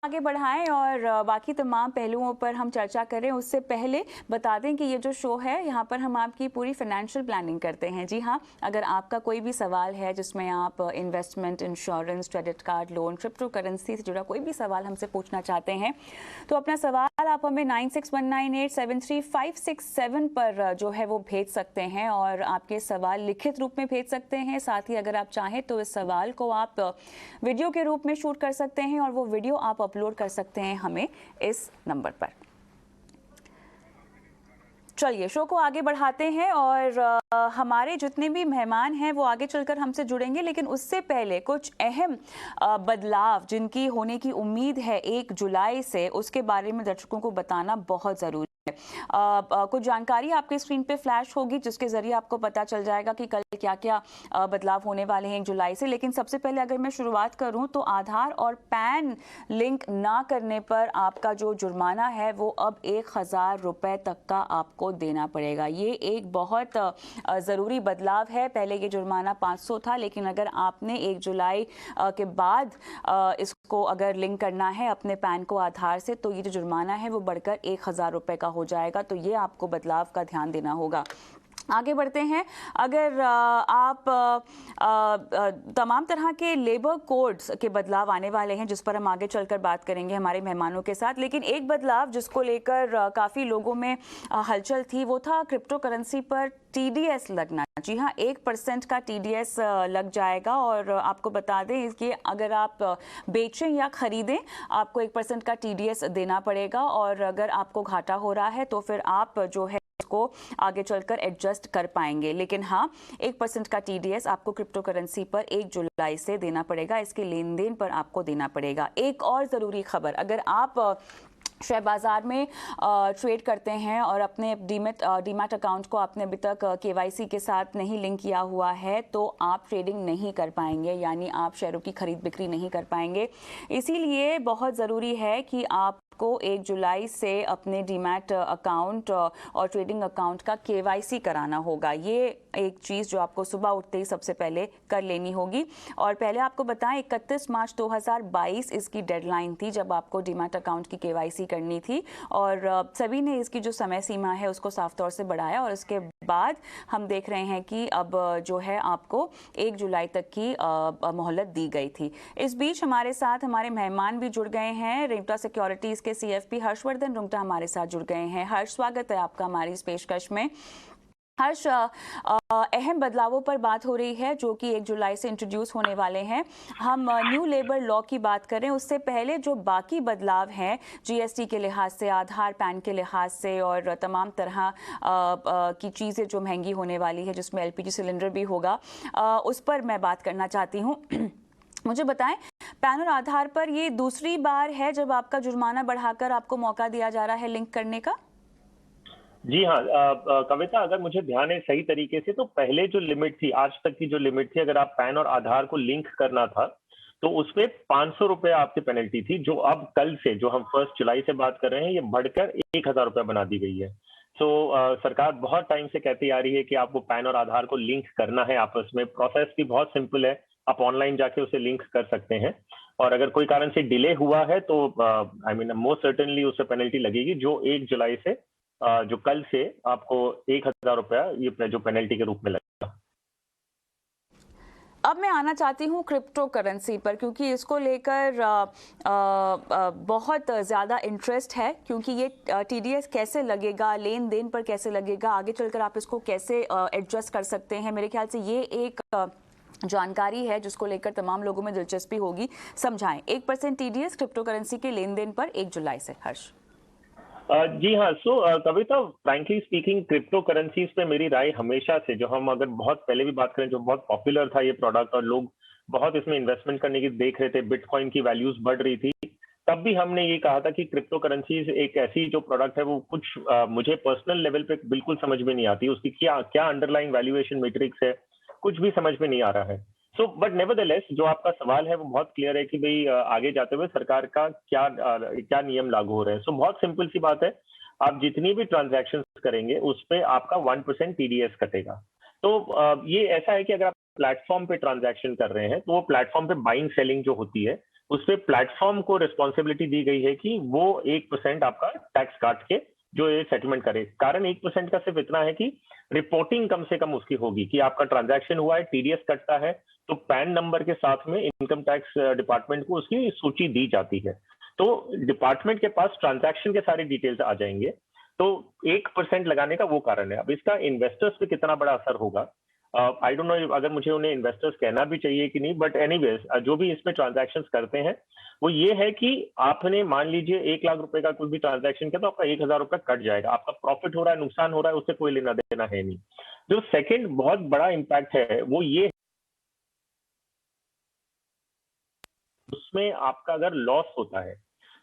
आगे बढ़ाएं और बाकी तमाम पहलुओं पर हम चर्चा करें उससे पहले बता दें कि ये जो शो है यहाँ पर हम आपकी पूरी फाइनेंशियल प्लानिंग करते हैं। जी हाँ, अगर आपका कोई भी सवाल है जिसमें आप investment, insurance, credit card, loan, crypto currency से जुड़ा कोई भी सवाल हमसे पूछना चाहते हैं तो अपना सवाल आप हमें 9619873567 पर जो है वो भेज सकते हैं और आपके सवाल लिखित रूप में भेज सकते हैं। साथ ही अगर आप चाहें तो इस सवाल को आप वीडियो के रूप में शूट कर सकते हैं और वो वीडियो आप अपलोड कर सकते हैं हमें इस नंबर पर। चलिए शो को आगे बढ़ाते हैं और हमारे जितने भी मेहमान हैं वो आगे चलकर हमसे जुड़ेंगे, लेकिन उससे पहले कुछ अहम बदलाव जिनकी होने की उम्मीद है 1 जुलाई से, उसके बारे में दर्शकों को बताना बहुत ज़रूरी है। कुछ जानकारी आपके स्क्रीन पे फ्लैश होगी जिसके जरिए आपको पता चल जाएगा कि कल क्या क्या बदलाव होने वाले हैं 1 जुलाई से। लेकिन सबसे पहले अगर मैं शुरुआत करूं तो आधार और पैन लिंक ना करने पर आपका जो जुर्माना है वो अब 1000 रुपए तक का आपको देना पड़ेगा। ये एक बहुत ज़रूरी बदलाव है। पहले ये जुर्माना 500 था, लेकिन अगर आपने 1 जुलाई के बाद इसको अगर लिंक करना है अपने पैन को आधार से तो ये जो जुर्माना है वो बढ़कर 1000 रुपए का हो जाएगा। तो ये आपको बदलाव का ध्यान देना होगा। आगे बढ़ते हैं। अगर आप तमाम तरह के लेबर कोड्स के बदलाव आने वाले हैं जिस पर हम आगे चलकर बात करेंगे हमारे मेहमानों के साथ, लेकिन एक बदलाव जिसको लेकर काफ़ी लोगों में हलचल थी वो था क्रिप्टो करेंसी पर TDS लगना। जी हाँ, 1% का TDS लग जाएगा और आपको बता दें कि अगर आप बेचें या खरीदें आपको 1% का TDS देना पड़ेगा और अगर आपको घाटा हो रहा है तो फिर आप जो है को आगे चलकर एडजस्ट कर पाएंगे। लेकिन हाँ, 1% का TDS आपको क्रिप्टो करेंसी पर 1 जुलाई से देना पड़ेगा। इसके लेन देन पर आपको देना पड़ेगा। एक और ज़रूरी खबर, अगर आप शेयर बाज़ार में ट्रेड करते हैं और अपने डीमैट अकाउंट को आपने अभी तक KYC के साथ नहीं लिंक किया हुआ है तो आप ट्रेडिंग नहीं कर पाएंगे, यानी आप शेयरों की खरीद बिक्री नहीं कर पाएंगे। इसीलिए बहुत ज़रूरी है कि आपको 1 जुलाई से अपने डीमैट अकाउंट और ट्रेडिंग अकाउंट का KYC कराना होगा। ये एक चीज़ जो आपको सुबह उठते ही सबसे पहले कर लेनी होगी। और पहले आपको बताएं 31 मार्च 2022 इसकी डेडलाइन थी जब आपको डीमैट अकाउंट की KYC करनी थी और सभी ने इसकी जो समय सीमा है उसको साफ तौर से बढ़ाया और उसके बाद हम देख रहे हैं कि अब जो है आपको 1 जुलाई तक की मोहलत दी गई थी। इस बीच हमारे साथ हमारे मेहमान भी जुड़ गए हैं। रुंगटा सिक्योरिटीज़ के CFP हर्षवर्धन रुंगटा हमारे साथ जुड़ गए हैं। हर्ष, स्वागत है आपका हमारी इस पेशकश में। हर्ष, अहम बदलावों पर बात हो रही है जो कि 1 जुलाई से इंट्रोड्यूस होने वाले हैं। हम न्यू लेबर लॉ की बात करें उससे पहले जो बाकी बदलाव हैं GST के लिहाज से, आधार पैन के लिहाज से और तमाम तरह की चीज़ें जो महंगी होने वाली है जिसमें LPG सिलेंडर भी होगा, उस पर मैं बात करना चाहती हूँ। मुझे बताएं, पैन और आधार पर ये दूसरी बार है जब आपका जुर्माना बढ़ाकर आपको मौका दिया जा रहा है लिंक करने का? जी हाँ, कविता, अगर मुझे ध्यान है सही तरीके से तो पहले जो लिमिट थी, आज तक की जो लिमिट थी, अगर आप पैन और आधार को लिंक करना था तो उसपे 500 रुपए आपकी पेनल्टी थी, जो अब कल से, जो हम 1 जुलाई से बात कर रहे हैं, ये बढ़कर 1000 रुपए बना दी गई है। तो सरकार बहुत टाइम से कहती आ रही है कि आपको पैन और आधार को लिंक करना है आपस में। प्रोसेस भी बहुत सिंपल है, आप ऑनलाइन जाके उसे लिंक कर सकते हैं और अगर कोई कारण से डिले हुआ है तो आई मीन मोस्ट सर्टेनली उससे पेनल्टी लगेगी, जो 1 जुलाई से जो कल से आपको 1000 रुपया ये जो पेनल्टी के रूप में लगेगा। अब मैं आना चाहती हूँ क्रिप्टो करेंसी पर, क्योंकि इसको लेकर बहुत ज़्यादा इंटरेस्ट है, क्योंकि ये TDS कैसे लगेगा, लेन देन पर कैसे लगेगा, आगे चलकर आप इसको कैसे एडजस्ट कर सकते हैं। मेरे ख्याल से ये एक जानकारी है जिसको लेकर तमाम लोगों में दिलचस्पी होगी। समझाएं, 1% TDS क्रिप्टो करेंसी के लेन देन पर 1 जुलाई से। हर्ष जी हाँ, कविता, फ्रैंकली स्पीकिंग, क्रिप्टो करेंसीज पे मेरी राय हमेशा से, जो हम अगर बहुत पहले भी बात करें, जो बहुत पॉपुलर था ये प्रोडक्ट और लोग बहुत इसमें इन्वेस्टमेंट करने की देख रहे थे, बिटकॉइन की वैल्यूज बढ़ रही थी, तब भी हमने ये कहा था कि क्रिप्टो करेंसीज एक ऐसी जो प्रोडक्ट है वो कुछ मुझे पर्सनल लेवल पे बिल्कुल समझ में नहीं आती, उसकी क्या क्या अंडरलाइन वैल्यूएशन मैट्रिक्स है, कुछ भी समझ में नहीं आ रहा है। बट नेवरदलेस, जो आपका सवाल है वो बहुत क्लियर है कि भाई आगे जाते हुए सरकार का क्या नियम लागू हो रहे हैं। बहुत सिंपल सी बात है, आप जितनी भी ट्रांजैक्शन करेंगे उस पे आपका 1% TDS कटेगा। ये ऐसा है कि अगर आप प्लेटफॉर्म पे ट्रांजैक्शन कर रहे हैं तो वो प्लेटफॉर्म पे बाइंग सेलिंग जो होती है उस पे प्लेटफॉर्म को रिस्पॉन्सिबिलिटी दी गई है कि वो 1% आपका टैक्स काट के जो ये सेटलमेंट करे। कारण 1% का सिर्फ इतना है कि रिपोर्टिंग कम से कम उसकी होगी कि आपका ट्रांजैक्शन हुआ है, टीडीएस कटता है, तो पैन नंबर के साथ में इनकम टैक्स डिपार्टमेंट को उसकी सूची दी जाती है। तो डिपार्टमेंट के पास ट्रांजैक्शन के सारे डिटेल्स आ जाएंगे। तो 1% लगाने का वो कारण है। अब इसका इन्वेस्टर्स पे कितना बड़ा असर होगा, आई डोंट नो अगर मुझे उन्हें इन्वेस्टर्स कहना भी चाहिए कि नहीं, बट एनीवेज जो भी इसमें ट्रांजैक्शंस करते हैं वो ये है कि आपने मान लीजिए 1 लाख रुपए का कोई भी ट्रांजैक्शन किया तो आपका 1,000 रुपए कट जाएगा। आपका प्रॉफिट हो रहा है, नुकसान हो रहा है, उससे कोई लेना देना है नहीं। जो सेकंड बहुत बड़ा इम्पैक्ट है वो ये, उसमें आपका अगर लॉस होता है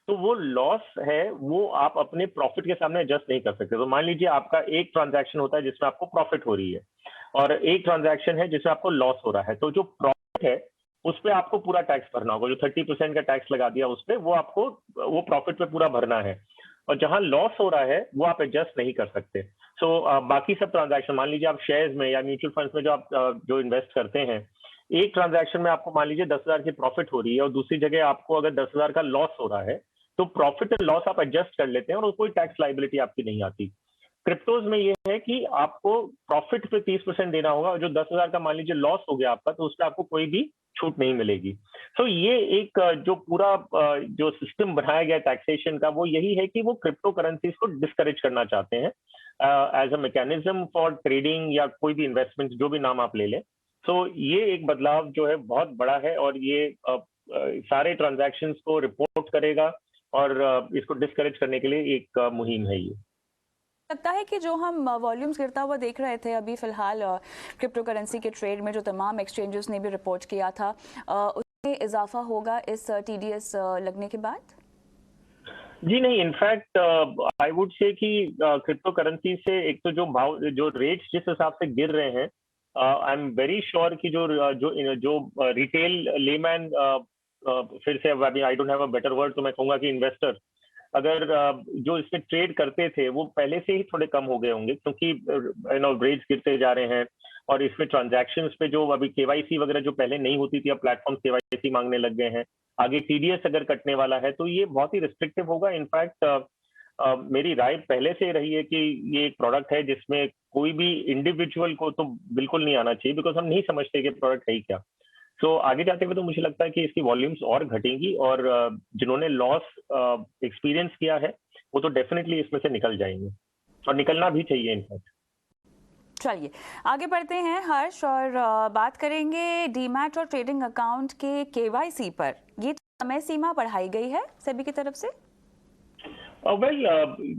तो वो लॉस है वो आप अपने प्रॉफिट के सामने एडजस्ट नहीं कर सकते। तो मान लीजिए आपका एक ट्रांजैक्शन होता है जिसमें आपको प्रॉफिट हो रही है और एक ट्रांजैक्शन है जिसमें आपको लॉस हो रहा है, तो जो प्रॉफिट है उस पर आपको पूरा टैक्स भरना होगा। जो 30% का टैक्स लगा दिया उस पर, वो आपको वो प्रॉफिट पे पूरा भरना है। और जहां लॉस हो रहा है वो आप एडजस्ट नहीं कर सकते। सो बाकी सब ट्रांजैक्शन, मान लीजिए आप शेयर्स में या म्यूचुअल फंड्स में जो आप जो इन्वेस्ट करते हैं, एक ट्रांजैक्शन में आपको मान लीजिए 10,000 की प्रॉफिट हो रही है और दूसरी जगह आपको अगर 10,000 का लॉस हो रहा है, तो प्रॉफिट एंड लॉस आप एडजस्ट कर लेते हैं और कोई टैक्स लाइबिलिटी आपकी नहीं आती। क्रिप्टोज में ये है कि आपको प्रॉफिट पे 30% देना होगा और जो 10,000 का मान लीजिए लॉस हो गया आपका, तो उस पर आपको कोई भी छूट नहीं मिलेगी। तो ये एक जो पूरा जो सिस्टम बनाया गया टैक्सेशन का, वो यही है कि वो क्रिप्टो करेंसीज को डिस्करेज करना चाहते हैं as a mechanism for trading या कोई भी इन्वेस्टमेंट, जो भी नाम आप ले लें। तो ये एक बदलाव जो है बहुत बड़ा है और ये सारे ट्रांजैक्शंस को रिपोर्ट करेगा और इसको डिस्करेज करने के लिए एक मुहिम है ये। लगता है कि जो हम वॉल्यूम्स गिरता हुआ देख रहे थे अभी फिलहाल क्रिप्टो करेंसी के ट्रेड में, जो तमाम एक्सचेंजेस ने भी रिपोर्ट किया था, उसमें इजाफा होगा इस टीडीएस लगने के बाद? जी नहीं, इनफैक्ट आई वुड से कि क्रिप्टो करेंसी से एक तो जो भाव, जो रेट्स जिस हिसाब से गिर रहे हैं, आई एम वेरी श्योर कि जो जो जो रिटेल लेमैन, फिर से I don't have a better word, तो मैं कहूंगा कि इन्वेस्टर अगर जो इसमें ट्रेड करते थे वो पहले से ही थोड़े कम हो गए होंगे, क्योंकि रेट्स गिरते जा रहे हैं और इसमें ट्रांजैक्शंस पे जो अभी केवाईसी वगैरह जो पहले नहीं होती थी, अब प्लेटफॉर्म केवाईसी मांगने लग गए हैं। आगे टीडीएस अगर कटने वाला है तो ये बहुत ही रिस्ट्रिक्टिव होगा। इनफैक्ट मेरी राय पहले से रही है कि ये एक प्रोडक्ट है जिसमें कोई भी इंडिविजुअल को तो बिल्कुल नहीं आना चाहिए, बिकॉज हम नहीं समझते कि प्रोडक्ट है ही क्या। तो आगे जाते हुए तो मुझे लगता है कि इसकी वॉल्यूम्स और घटेंगी और जिन्होंने लॉस एक्सपीरियंस किया है वो तो डेफिनेटली इसमें से निकल जाएंगे और निकलना भी चाहिए इनफैक्ट। चलिए आगे बढ़ते हैं हर्ष, और बात करेंगे डीमैट और ट्रेडिंग अकाउंट के केवाईसी पर। ये तो समय सीमा बढ़ाई गई है सेबी की तरफ से। वेल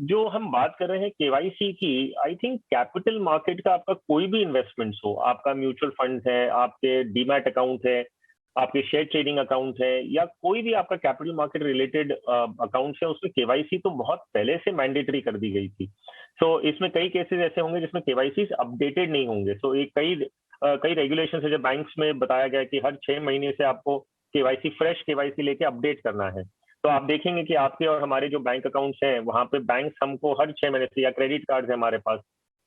जो हम बात कर रहे हैं केवाईसी की, आई थिंक कैपिटल मार्केट का आपका कोई भी इन्वेस्टमेंट्स हो, आपका म्यूचुअल फंड है, आपके डीमैट अकाउंट है, आपके शेयर ट्रेडिंग अकाउंट है, या कोई भी आपका कैपिटल मार्केट रिलेटेड अकाउंट है, उसमें केवाईसी तो बहुत पहले से मैंडेटरी कर दी गई थी। सो इसमें कई केसेस ऐसे होंगे जिसमें केवाईसी अपडेटेड नहीं होंगे। सो एक कई रेगुलेशन है जो बैंक्स में बताया गया है कि हर 6 महीने से आपको केवाईसी, फ्रेश केवाईसी लेके अपडेट करना है। तो आप देखेंगे कि आपके और हमारे जो बैंक अकाउंट्स हैं वहां पे बैंक्स हमको हर 6 महीने से, या क्रेडिट कार्ड है हमारे पास,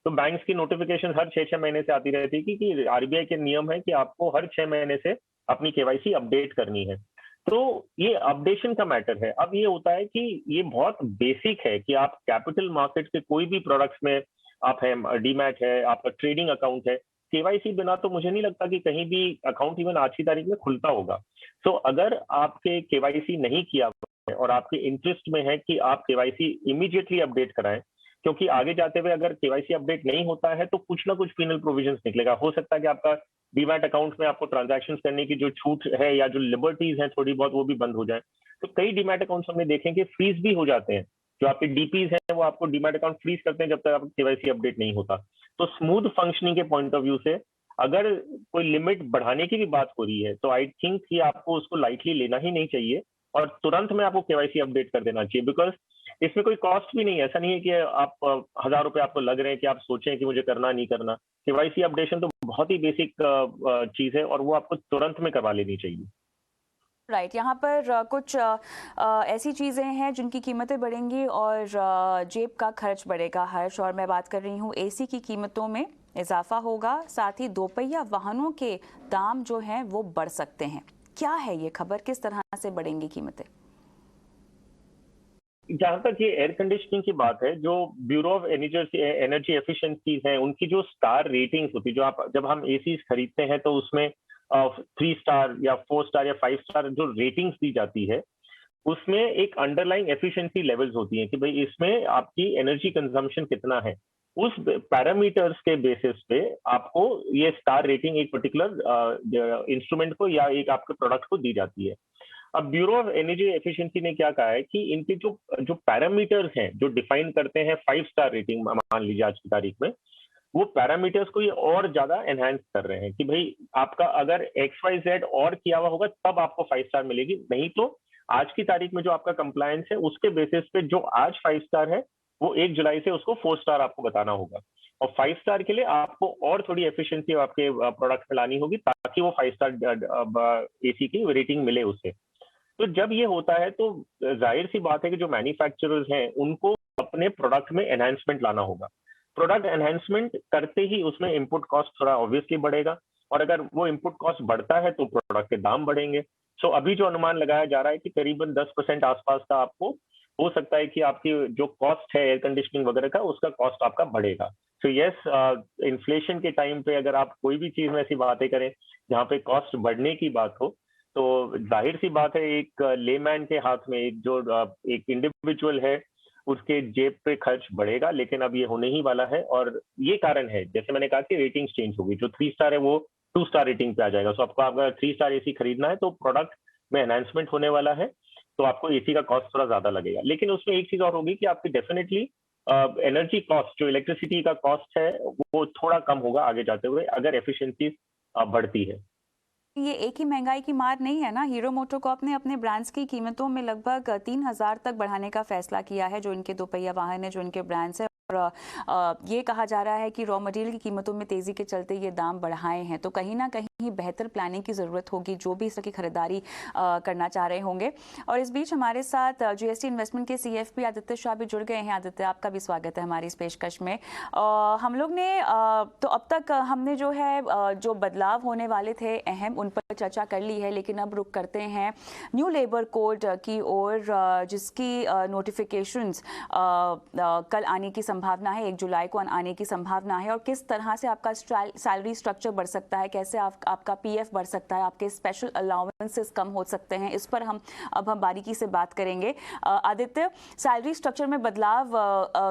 तो बैंक्स की नोटिफिकेशन हर 6 6 महीने से आती रहती है कि आरबीआई के नियम है कि आपको हर 6 महीने से अपनी केवाईसी अपडेट करनी है। तो ये अपडेशन का मैटर है। अब ये होता है कि ये बहुत बेसिक है कि आप कैपिटल मार्केट के कोई भी प्रोडक्ट्स में आप है, डीमैट है, आपका ट्रेडिंग अकाउंट है, केवाईसी बिना तो मुझे नहीं लगता कि कहीं भी अकाउंट इवन आज की तारीख में खुलता होगा। सो अगर आपके केवाईसी नहीं किया और आपके इंटरेस्ट में है कि आप केवाईसी इमीडिएटली अपडेट कराएं, क्योंकि आगे जाते हुए अगर केवाईसी अपडेट नहीं होता है तो कुछ ना कुछ पीनल प्रोविजंस निकलेगा। हो सकता है कि आपका डीमैट अकाउंट में आपको ट्रांजैक्शन करने की जो छूट है या जो लिबर्टीज हैं थोड़ी बहुत, वो भी बंद हो जाए। तो कई डीमैट अकाउंट्स हमने देखे कि फ्रीज भी हो जाते हैं। जो आपके डीपीज हैं वो आपको डीमैट अकाउंट फ्रीज करते हैं जब तक आपका केवाईसी अपडेट नहीं होता। तो स्मूथ फंक्शनिंग के पॉइंट ऑफ व्यू से अगर कोई लिमिट बढ़ाने की भी बात हो रही है तो आई थिंक कि आपको उसको लाइटली लेना ही नहीं चाहिए और तुरंत में आपको केवाईसी अपडेट कर देना चाहिए, बिकॉज इसमें कोई कॉस्ट भी नहीं है। ऐसा नहीं है कि आप 1,000 रुपए आपको लग रहे हैं कि आप सोचें कि मुझे करना नहीं करना। केवाईसी अपडेशन तो बहुत ही बेसिक चीज है और वो आपको तुरंत में करवा लेनी चाहिए। राइट, यहाँ पर कुछ ऐसी चीज़ें हैं जिनकी कीमतें बढ़ेंगी और जेब का खर्च बढ़ेगा हर्ष, और मैं बात कर रही हूँ एसी की कीमतों में इजाफा होगा, साथ ही दोपहिया वाहनों के दाम जो हैं वो बढ़ सकते हैं। क्या है ये खबर, किस तरह से बढ़ेंगी कीमतें? जहां तक ये एयर कंडीशनिंग की बात है, जो ब्यूरो ऑफ एनर्जी एफिशिएंसीज है, उनकी जो स्टार रेटिंग्स होती है, जो आप जब हम एसी खरीदते हैं तो उसमें 3 स्टार या 4 स्टार या 5 स्टार जो रेटिंग्स दी जाती है, उसमें एक अंडरलाइंग एफिशिएंसी लेवल्स होती हैं कि भाई इसमें आपकी एनर्जी कंजम्पशन कितना है। उस पैरामीटर्स के बेसिस पे आपको ये स्टार रेटिंग एक पर्टिकुलर इंस्ट्रूमेंट को या एक आपके प्रोडक्ट को दी जाती है। अब ब्यूरो ऑफ एनर्जी एफिशिएंसी ने क्या कहा है कि इनके जो जो पैरामीटर्स हैं, जो डिफाइन करते हैं 5 स्टार रेटिंग, मान लीजिए आज की तारीख में, वो पैरामीटर्स को ये और ज्यादा एनहांस कर रहे हैं कि भाई आपका अगर XYZ और किया हुआ होगा तब आपको 5 स्टार मिलेगी, नहीं तो आज की तारीख में जो आपका कंप्लायंस है उसके बेसिस पे जो आज 5 स्टार है वो 1 जुलाई से उसको 4 स्टार आपको बताना होगा। और 5 स्टार के लिए आपको और थोड़ी एफिशिएंसी आपके प्रोडक्ट में लानी होगी ताकि वो 5 स्टार एसी की रेटिंग मिले उससे। तो जब ये होता है तो जाहिर सी बात है कि जो मैन्युफैक्चरर्स हैं उनको अपने प्रोडक्ट में एनहांसमेंट लाना होगा। प्रोडक्ट एनहांसमेंट करते ही उसमें इनपुट कॉस्ट थोड़ा ऑब्वियसली बढ़ेगा, और अगर वो इनपुट कॉस्ट बढ़ता है तो प्रोडक्ट के दाम बढ़ेंगे। सो अभी जो अनुमान लगाया जा रहा है कि करीबन 10% आसपास का आपको हो सकता है कि आपकी जो कॉस्ट है एयर कंडीशनिंग वगैरह का, उसका कॉस्ट आपका बढ़ेगा। सो यस, इन्फ्लेशन के टाइम पे अगर आप कोई भी चीज में ऐसी बातें करें जहाँ पे कॉस्ट बढ़ने की बात हो, तो जाहिर सी बात है एक लेमैन के हाथ में, एक इंडिविजुअल है, उसके जेब पे खर्च बढ़ेगा। लेकिन अब ये होने ही वाला है, और ये कारण है, जैसे मैंने कहा कि रेटिंग्स चेंज होगी, जो 3 स्टार है वो 2 स्टार रेटिंग पे आ जाएगा। सो आपको अगर 3 स्टार एसी खरीदना है तो प्रोडक्ट में एनहांसमेंट होने वाला है, तो आपको एसी का कॉस्ट थोड़ा ज्यादा लगेगा। लेकिन उसमें एक चीज और होगी कि आपकी डेफिनेटली एनर्जी कॉस्ट, जो इलेक्ट्रिसिटी का कॉस्ट है, वो थोड़ा कम होगा आगे जाते हुए अगर एफिशिएंसी बढ़ती है। ये एक ही महंगाई की मार नहीं है ना। हीरो मोटोकॉर्प ने अपने ब्रांड्स की कीमतों में लगभग 3,000 तक बढ़ाने का फैसला किया है, जो इनके दोपहिया वाहन है, जो इनके ब्रांड्स है। और ये कहा जा रहा है कि रॉ मटेरियल की कीमतों में तेजी के चलते ये दाम बढ़ाए हैं। तो कहीं ना कहीं बेहतर प्लानिंग की ज़रूरत होगी जो भी इस तरह की खरीदारी करना चाह रहे होंगे। और इस बीच हमारे साथ GST इन्वेस्टमेंट के CFP आदित्य शाह भी जुड़ गए हैं। आदित्य, आपका भी स्वागत है हमारी इस पेशकश में। हम लोग ने तो अब तक हमने जो है जो बदलाव होने वाले थे अहम, उन पर चर्चा कर ली है, लेकिन अब रुक करते हैं न्यू लेबर कोड की ओर, जिसकी नोटिफिकेशंस कल आने की संभावना है, 1 जुलाई को आने की संभावना है। और किस तरह से आपका सैलरी स्ट्रक्चर बढ़ सकता है, कैसे आपका PF बढ़ सकता है, आपके स्पेशल अलाउंसेस कम हो सकते हैं, इस पर हम बारीकी से बात करेंगे। आदित्य, सैलरी स्ट्रक्चर में बदलाव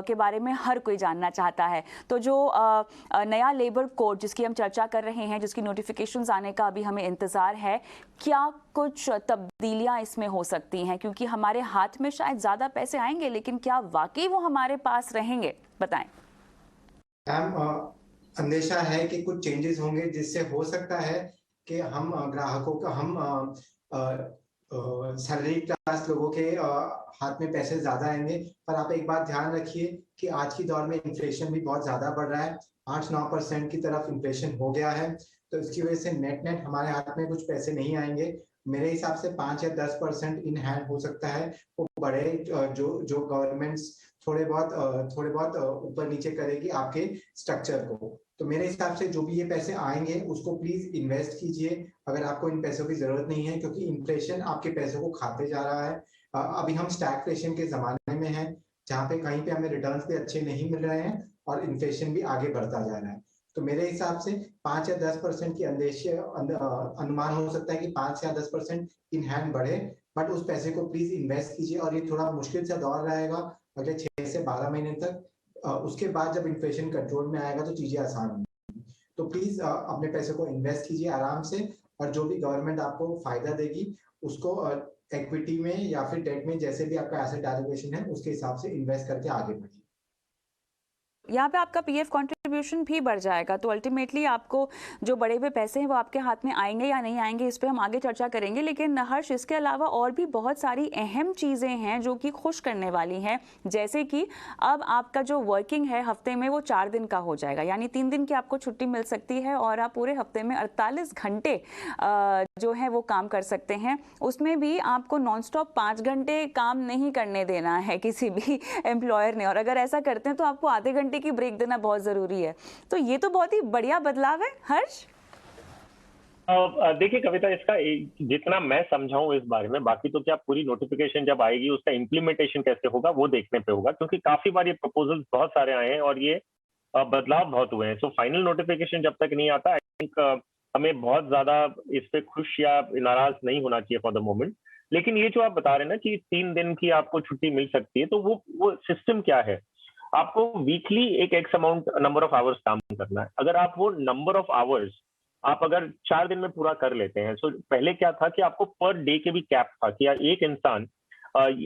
के बारे में हर कोई जानना चाहता है। तो जो नया लेबर कोड जिसकी हम चर्चा कर रहे हैं, जिसकी नोटिफिकेशंस आने का अभी हमें इंतजार है, क्या कुछ तब्दीलियां इसमें हो सकती हैं? क्योंकि हमारे हाथ में शायद ज्यादा पैसे आएंगे, लेकिन क्या वाकई वो हमारे पास रहेंगे? बताएं। अंदेशा है कि कुछ चेंजेस होंगे जिससे हो सकता है कि हम ग्राहकों का सैलरी क्लास लोगों के हाथ में पैसे ज्यादा आएंगे। पर आप एक बात ध्यान रखिए कि आज की दौर में इन्फ्लेशन भी बहुत ज्यादा बढ़ रहा है, 8-9% की तरफ इन्फ्लेशन हो गया है। तो इसकी वजह से नेट हमारे हाथ में कुछ पैसे नहीं आएंगे। मेरे हिसाब से 5 या 10% इन हैंड हो सकता है। वो बड़े जो गवर्नमेंट्स थोड़े बहुत ऊपर नीचे करेगी आपके स्ट्रक्चर को। तो मेरे हिसाब से जो भी ये पैसे आएंगे उसको प्लीज इन्वेस्ट कीजिए अगर आपको इन पैसों की जरूरत नहीं है, क्योंकि इन्फ्लेशन आपके पैसों को खाते जा रहा है। अभी हम स्टैग्फ्लेशन के जमाने में हैं, जहाँ पे कहीं पे हमें रिटर्न्स भी अच्छे नहीं मिल रहे हैं और इन्फ्लेशन भी आगे बढ़ता जा रहा है। तो मेरे हिसाब से 5 या 10% की अनुमान हो सकता है कि 5 या 10% इन हैंड बढ़े, बट उस पैसे को प्लीज इन्वेस्ट कीजिए। और ये थोड़ा मुश्किल सा दौर रहेगा अगले 6 से 12 महीने तक। उसके बाद जब इन्फ्लेशन कंट्रोल में आएगा तो चीजें आसान होंगी। तो प्लीज अपने पैसे को इन्वेस्ट कीजिए आराम से, और जो भी गवर्नमेंट आपको फायदा देगी उसको इक्विटी में या फिर डेट में, जैसे भी आपका एसेट एलोकेशन है उसके हिसाब से इन्वेस्ट करके आगे बढ़िए। यहाँ पे आपका PF कंट्रीब्यूशन भी बढ़ जाएगा, तो अल्टीमेटली आपको जो बढ़े हुए पैसे हैं वो आपके हाथ में आएंगे या नहीं आएंगे, इस पे हम आगे चर्चा करेंगे। लेकिन हर्ष, इसके अलावा और भी बहुत सारी अहम चीज़ें हैं जो कि खुश करने वाली हैं, जैसे कि अब आपका जो वर्किंग है हफ्ते में वो 4 दिन का हो जाएगा, यानी 3 दिन की आपको छुट्टी मिल सकती है और आप पूरे हफ्ते में 48 घंटे जो है वो काम कर सकते हैं। उसमें भी आपको नॉन स्टॉप 5 घंटे काम नहीं करने देना है किसी भी एम्प्लॉयर ने, और अगर ऐसा करते हैं तो आपको आधे घंटे की ब्रेक देना बहुत जरूरी है। तो ये तो बहुत ही बढ़िया बदलाव है हर्ष। देखिए कविता, इसका जितना मैं समझा हूँ इस बारे में, बाकी तो क्या पूरी नोटिफिकेशन जब आएगी उसका इम्प्लीमेंटेशन कैसे होगा वो देखने पे होगा, क्योंकि काफी बार ये प्रपोजल्स बहुत सारे आए हैं और ये बदलाव बहुत हुए हैं। सो फाइनल नोटिफिकेशन जब तक नहीं आता, आई थिंक हमें बहुत ज्यादा इस पे खुश या नाराज नहीं होना चाहिए फॉर द मोमेंट। लेकिन ये जो आप बता रहे हैं ना कि 3 दिन की आपको छुट्टी मिल सकती है, तो वो सिस्टम क्या है? आपको वीकली एक x amount number of hours काम करना है। अगर आप वो नंबर ऑफ आवर्स आप अगर 4 दिन में पूरा कर लेते हैं, तो पहले क्या था कि आपको पर डे के भी कैप था कि यार एक इंसान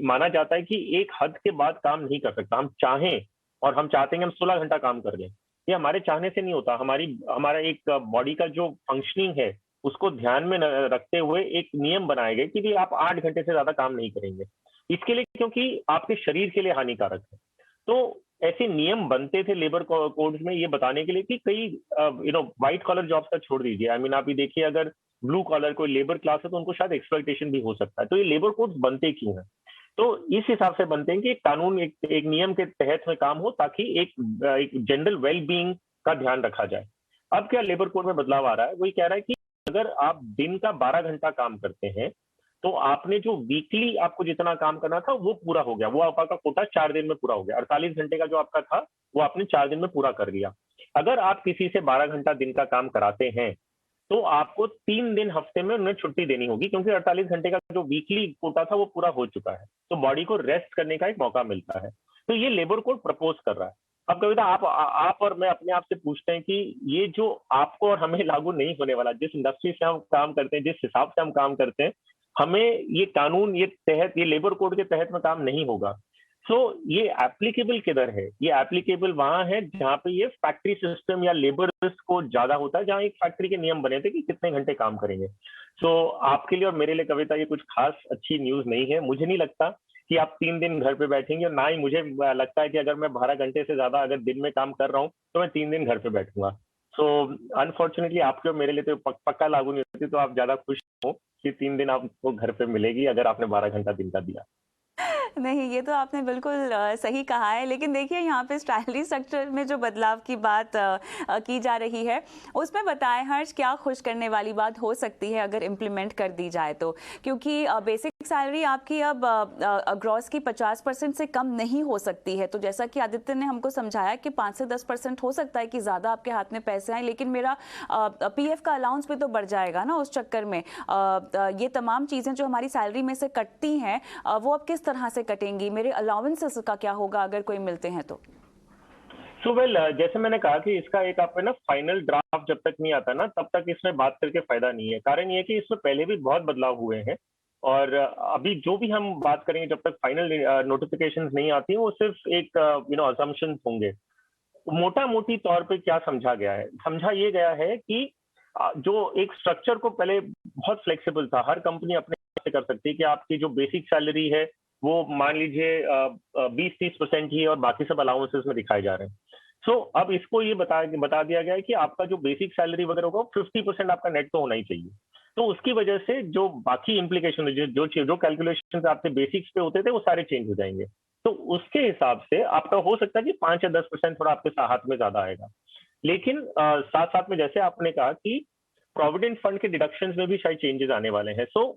माना जाता है कि एक हद के बाद काम नहीं कर सकता। हम चाहें और हम चाहते हैं कि हम 16 घंटा काम कर लें, ये हमारे चाहने से नहीं होता। हमारा एक बॉडी का जो फंक्शनिंग है उसको ध्यान में रखते हुए एक नियम बनाए गए कि भी आप 8 घंटे से ज्यादा काम नहीं करेंगे। इसके लिए, क्योंकि आपके शरीर के लिए हानिकारक है। तो ऐसे नियम बनते थे लेबर कोड्स में ये बताने के लिए कि कई व्हाइट कॉलर जॉब्स का छोड़ दीजिए। आई मीन आप ये देखिए, अगर ब्लू कॉलर कोई लेबर क्लास है तो उनको शायद एक्सप्लॉइटेशन भी हो सकता है। तो ये लेबर कोड्स बनते क्यों हैं? तो इस हिसाब से बनते हैं कि एक कानून, एक नियम के तहत में काम हो, ताकि एक जनरल वेल बीइंग का ध्यान रखा जाए। अब क्या लेबर कोड में बदलाव आ रहा है, वही कह रहा है कि अगर आप दिन का 12 घंटा काम करते हैं तो आपने जो वीकली आपको जितना काम करना था वो पूरा हो गया, वो आपका कोटा 4 दिन में पूरा हो गया। 48 घंटे का जो आपका था वो आपने 4 दिन में पूरा कर लिया। अगर आप किसी से 12 घंटा दिन का काम कराते हैं तो आपको 3 दिन हफ्ते में उन्हें छुट्टी देनी होगी, क्योंकि 48 घंटे का जो वीकली कोटा था वो पूरा हो चुका है। तो बॉडी को रेस्ट करने का एक मौका मिलता है। तो ये लेबर कोड प्रपोज कर रहा है। अब कविता, आप और मैं अपने आप से पूछते हैं कि ये जो आपको और हमें लागू नहीं होने वाला, जिस इंडस्ट्री से हम काम करते हैं, जिस हिसाब से हम काम करते हैं, हमें ये कानून, ये लेबर कोड के तहत में काम नहीं होगा। सो ये एप्लीकेबल किधर है? ये एप्लीकेबल वहां है जहां पे ये फैक्ट्री सिस्टम या लेबर को ज्यादा होता है, जहां एक फैक्ट्री के नियम बने थे कि कितने घंटे काम करेंगे। सो आपके लिए और मेरे लिए कविता ये कुछ खास अच्छी न्यूज नहीं है। मुझे नहीं लगता कि आप 3 दिन घर पे बैठेंगे, और ना ही मुझे लगता है कि अगर मैं 12 घंटे से ज्यादा अगर दिन में काम कर रहा हूँ तो मैं 3 दिन घर पे बैठूंगा। सो अनफॉर्चुनेटली आपके और मेरे लिए तो पक्का लागू नहीं होती। तो आप ज्यादा खुश हो कि 3 दिन आपको घर पे मिलेगी अगर आपने 12 घंटा दिन का दिया। नहीं, ये तो आपने बिल्कुल सही कहा है। लेकिन देखिए, यहाँ पे सैलरी स्ट्रक्चर में जो बदलाव की बात की जा रही है, उसमें बताएं हर्ष, क्या खुश करने वाली बात हो सकती है अगर इम्प्लीमेंट कर दी जाए तो? क्योंकि बेसिक सैलरी आपकी अब ग्रॉस की 50% से कम नहीं हो सकती है। तो जैसा कि आदित्य ने हमको समझाया कि 5 से 10% हो सकता है कि ज़्यादा आपके हाथ में पैसे आए, लेकिन मेरा पीएफ का अलाउंस भी तो बढ़ जाएगा ना उस चक्कर में। ये तमाम चीज़ें जो हमारी सैलरी में से कटती हैं, वो अब किस तरह से कटेंगी? मेरे अलाउंसेस का क्या होगा अगर कोई मिलते हैं तो? सो वेल, जैसे मैंने कहा कि इसका एक आप ना फाइनल ड्राफ्ट जब तक नहीं आता ना, तब तक इसमें बात करके फायदा नहीं है। कारण ये है कि इसमें पहले भी बहुत बदलाव हुए हैं, और अभी जो भी हम बात करेंगे जब तक फाइनल नोटिफिकेशन नहीं आती वो सिर्फ एक असम्पशन होंगे। मोटा मोटी तौर पे क्या समझा गया है? समझा ये गया है कि जो एक स्ट्रक्चर को पहले बहुत फ्लेक्सिबल था, हर कंपनी अपने हिसाब से कर सकती है कि आपकी जो बेसिक सैलरी है वो मान लीजिए 20-30% ही है और बाकी सब अलाउंसेस में दिखाए जा रहे हैं। सो अब इसको ये बता दिया गया है कि आपका जो बेसिक सैलरी वगैरह होगा 50% आपका नेट तो होना ही चाहिए। तो उसकी वजह से जो बाकी इम्प्लीकेशन, जो कैलकुलेशन आपके बेसिक्स पे होते थे वो सारे चेंज हो जाएंगे। तो उसके हिसाब से आपका हो सकता है कि 5 या 10% थोड़ा आपके हाथ में ज्यादा आएगा। लेकिन साथ साथ में जैसे आपने कहा कि प्रोविडेंट फंड के डिडक्शंस में भी शायद चेंजेस आने वाले हैं। सो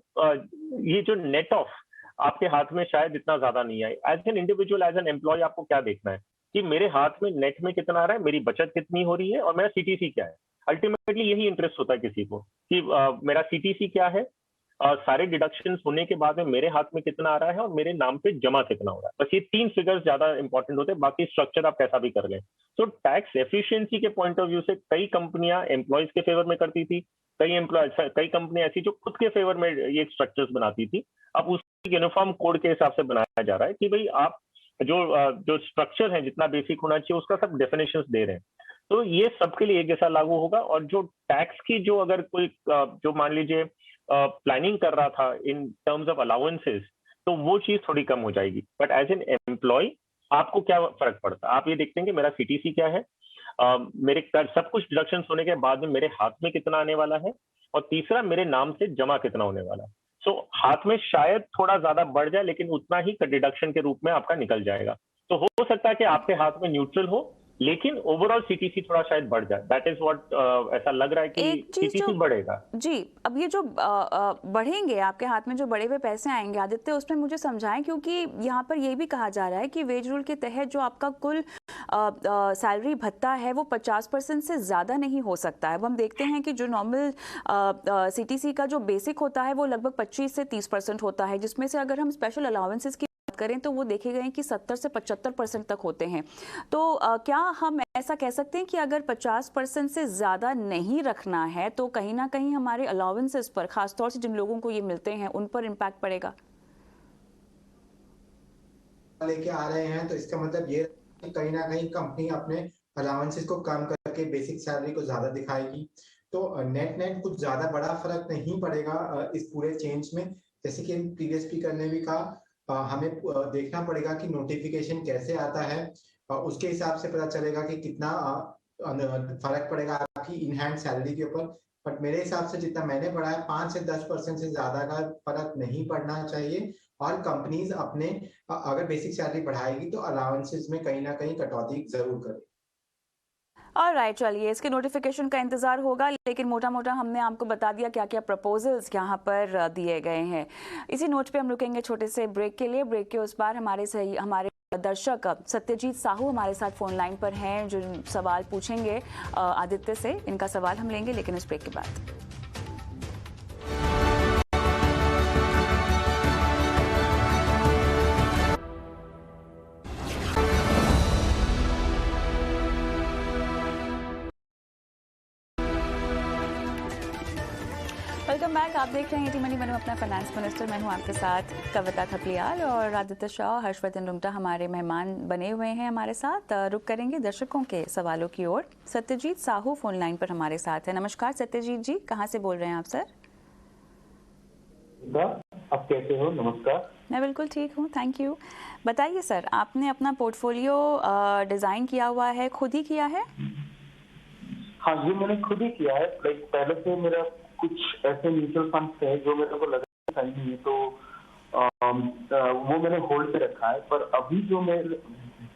ये जो नेट ऑफ आपके हाथ में शायद इतना ज्यादा नहीं आए। As an individual, as an employ, आपको क्या देखना है कि मेरे हाथ में नेट में कितना आ रहा है, मेरी बचत कितनी हो रही है, और मेरा सीटीसी क्या है। अल्टीमेटली यही इंटरेस्ट होता है किसी को कि मेरा सीटीसी क्या है, सारे डिडक्शंस होने के बाद में मेरे हाथ में कितना आ रहा है और मेरे नाम पे जमा कितना हो रहा है। बस ये 3 फिगर्स ज्यादा इंपॉर्टेंट होते हैं, बाकी स्ट्रक्चर आप कैसा भी कर लें। तो टैक्स एफिशिएंसी के पॉइंट ऑफ व्यू से कई कंपनियां एम्प्लॉयज के फेवर में करती थी, कई कंपनियां ऐसी जो खुद के फेवर में ये स्ट्रक्चर्स बनाती थी। अब उसकी यूनिफॉर्म कोड के हिसाब से बनाया जा रहा है कि भाई आप जो स्ट्रक्चर है जितना बेसिक होना चाहिए उसका सब डेफिनेशन दे रहे हैं। तो ये सबके लिए एक जैसा लागू होगा। और जो टैक्स की जो अगर कोई जो मान लीजिए प्लानिंग कर रहा था इन टर्म्स ऑफ अलाउंसेस, तो वो चीज थोड़ी कम हो जाएगी। बट एज एन एम्प्लॉय आपको क्या फर्क पड़ता है? आप ये देखते हैं कि मेरा सीटीसी क्या है, मेरे सब कुछ डिडक्शन होने के बाद में मेरे हाथ में कितना आने वाला है, और तीसरा मेरे नाम से जमा कितना होने वाला है। सो हाथ में शायद थोड़ा ज्यादा बढ़ जाए, लेकिन उतना ही डिडक्शन के रूप में आपका निकल जाएगा। तो हो सकता है कि आपके हाथ में न्यूट्रल हो, लेकिन ओवरऑल सीटीसी थोड़ा शायद बढ़ जाए, दैट इज व्हाट ऐसा लग रहा है कि एक चीज सीटीसी जो बढ़ेगा। जी, अब ये जो बढ़ेंगे आपके हाथ में जो बढ़े हुए पैसे आएंगे आदित्य, उसमें मुझे समझाएं, क्योंकि यहाँ पर ये भी कहा जा रहा है कि वेज रूल के तहत जो आपका कुल सैलरी भत्ता है वो 50% से ज़्यादा नहीं हो सकता है। अब हम देखते हैं कि जो नॉर्मल सीटीसी का जो बेसिक होता है वो लगभग 25 से 30% होता है, जिसमें से अगर हम स्पेशल अलाउंसेस की बात करें तो वो देखे गए हैं कि 70 से 75% तक होते हैं। तो क्या हम ऐसा कह सकते हैं कि अगर 50% से ज़्यादा नहीं रखना है तो कहीं ना कहीं हमारे अलाउंसेस पर, खासतौर से जिन लोगों को ये मिलते हैं, उन पर इम्पैक्ट पड़ेगा? लेके आ रहे हैं तो इसका मतलब ये कि कहीं ना कहीं कंपनी अपने अलाउंसेस को कम करके बेसिक सैलरी को ज्यादा दिखाएगी। तो नेट नेट कुछ ज्यादा बड़ा फर्क नहीं पड़ेगा इस पूरे चेंज में। जैसे कि प्रीवियस स्पीकर ने भी कहा, हमें देखना पड़ेगा कि नोटिफिकेशन कैसे आता है, उसके हिसाब से पता चलेगा कि कितना फर्क पड़ेगा आपकी इन हैंड सैलरी के ऊपर। बट मेरे हिसाब से जितना मैंने पढ़ा है, 5 से 10% से ज्यादा का फर्क नहीं पड़ना चाहिए। और कंपनीज अपने अगर बेसिक सैलरी बढ़ाएगी तो अलाउंसेस में कहीं ना कहीं कटौती जरूर करे। ऑलराइट, चलिए इसके नोटिफिकेशन का इंतजार होगा, लेकिन मोटा मोटा हमने आपको बता दिया क्या क्या प्रपोजल्स यहाँ पर दिए गए हैं। इसी नोट पे हम रुकेंगे छोटे से ब्रेक के लिए। ब्रेक के उस पार हमारे दर्शक सत्यजीत साहू हमारे साथ फोन लाइन पर हैं, जो सवाल पूछेंगे आदित्य से। इनका सवाल हम लेंगे, लेकिन इस ब्रेक के बाद। Welcome back. आप देख रहे हैं टी मनी बनू अपना फाइनेंस मिनिस्टर। मैं हूं आपके साथ कविता थपलियाल, और आदित्य शाह, हर्षवर्धन रुंगटा हमारे मेहमान बने हुए हैं हमारे साथ। रुक करेंगे दर्शकों के सवालों की ओर। सत्यजीत साहू फोन लाइन पर हमारे साथ है। नमस्कार सत्यजीत जी, कहाँ से बोल रहे हैं आप सर? आप कैसे हो? नमस्कार। मैं बिल्कुल ठीक हूँ, थैंक यू। बताइए सर, आपने अपना पोर्टफोलियो डिज़ाइन किया हुआ है, खुद ही किया है? हाँ, ये मैंने खुद ही किया है। लाइक पहले से मेरा कुछ ऐसे म्यूचुअल फंड्स है जो मेरे को लगा सही नहीं है, तो वो मैंने होल्ड पे रखा है। पर अभी जो मैं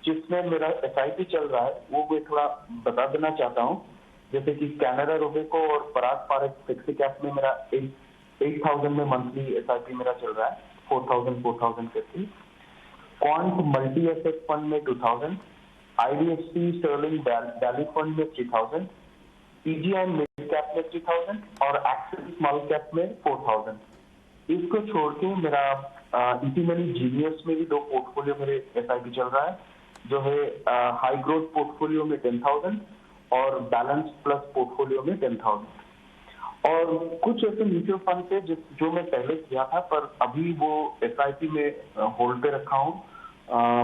जिसमें मेरा SIP चल रहा है वो मैं थोड़ा बता देना चाहता हूँ। जैसे कि कैनरा रोबेको और पराग पारक फ्लेक्सी कैप में मेरा 8,000 में मंथली SIP मेरा चल रहा है, 4,000 करके। क्वांट मल्टी एसेट फंड में 2,000, IDFC स्टर्लिंग वैल्यू फंड में 3,000, PGI मिड कैप में 3,000 और एक्सिस स्मॉल कैप में 4,000। इसको छोड़ के मेरा इसी मनी जीनियस में भी 2 पोर्टफोलियो मेरे SIP चल रहा है, जो है हाई ग्रोथ पोर्टफोलियो में 10,000 और बैलेंस प्लस पोर्टफोलियो में 10,000। और कुछ ऐसे म्यूचुअल फंड थे जो मैं पहले किया था पर अभी वो SIP में होल्ड पे रखा हूँ।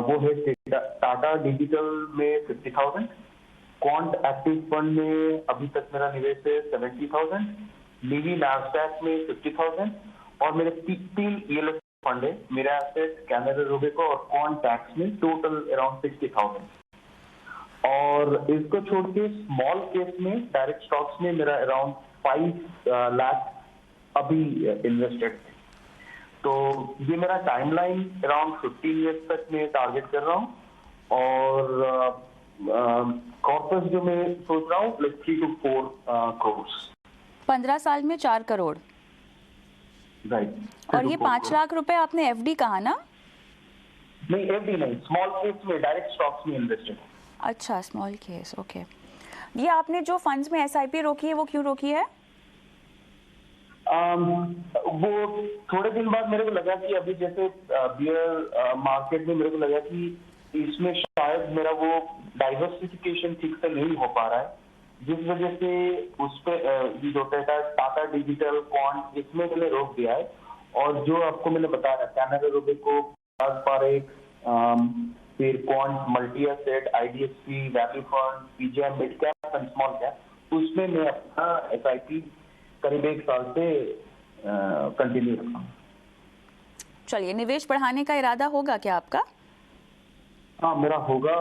वो है टाटा डिजिटल में 50,000, क्वांट एक्टिव फंड में अभी तक मेरा निवेश है 70,000, लीवी नैस्डैक में 50,000 और मेरे 3 ELS फंड है, मेरा एसेट कैनरा रोबेको और क्वांट टैक्स में टोटल अराउंड 60,000। और इसको छोड़ के स्मॉल केस में डायरेक्ट स्टॉक्स में मेरा अराउंड 5 लाख अभी इन्वेस्टेड है। तो ये मेरा टाइमलाइन अराउंड 15 ईयर्स तक मैं टारगेट कर रहा हूँ। और कॉर्पस जो मैं सोच रहा हूँ 3 to 4 करोड़। 15 साल में 4 करोड़, राइट। और ये 5 लाख रुपए आपने FD कहा ना? नहीं, FD नहीं, स्मॉल केस में डायरेक्ट स्टॉक्स में इन्वेस्टेड। अच्छा, स्मॉल केस, ओके। ये आपने जो फंड्स में SIP रोकी है वो क्यों रोकी है? वो थोड़े दिन बाद मेरे को लगा कि अभी जैसे बियर मार्केट में मेरे को लगा कि इसमें शायद मेरा वो डाइवर्सिफिकेशन ठीक से नहीं हो पा रहा है, जिस वजह से उस पे जो टाटा डिजिटल क्वांट इसमें मैंने रोक दिया है। और जो आपको मैंने बताया कैनरा रोबेको, पारेख, फिर quant multi asset, IDFC value fund, PGI mid cap and small cap, उसमें मैं अपना SIP करीब 1 साल से कंटिन्यू रखा हूँ। चलिए, निवेश बढ़ाने का इरादा होगा क्या आपका? हाँ, मेरा होगा।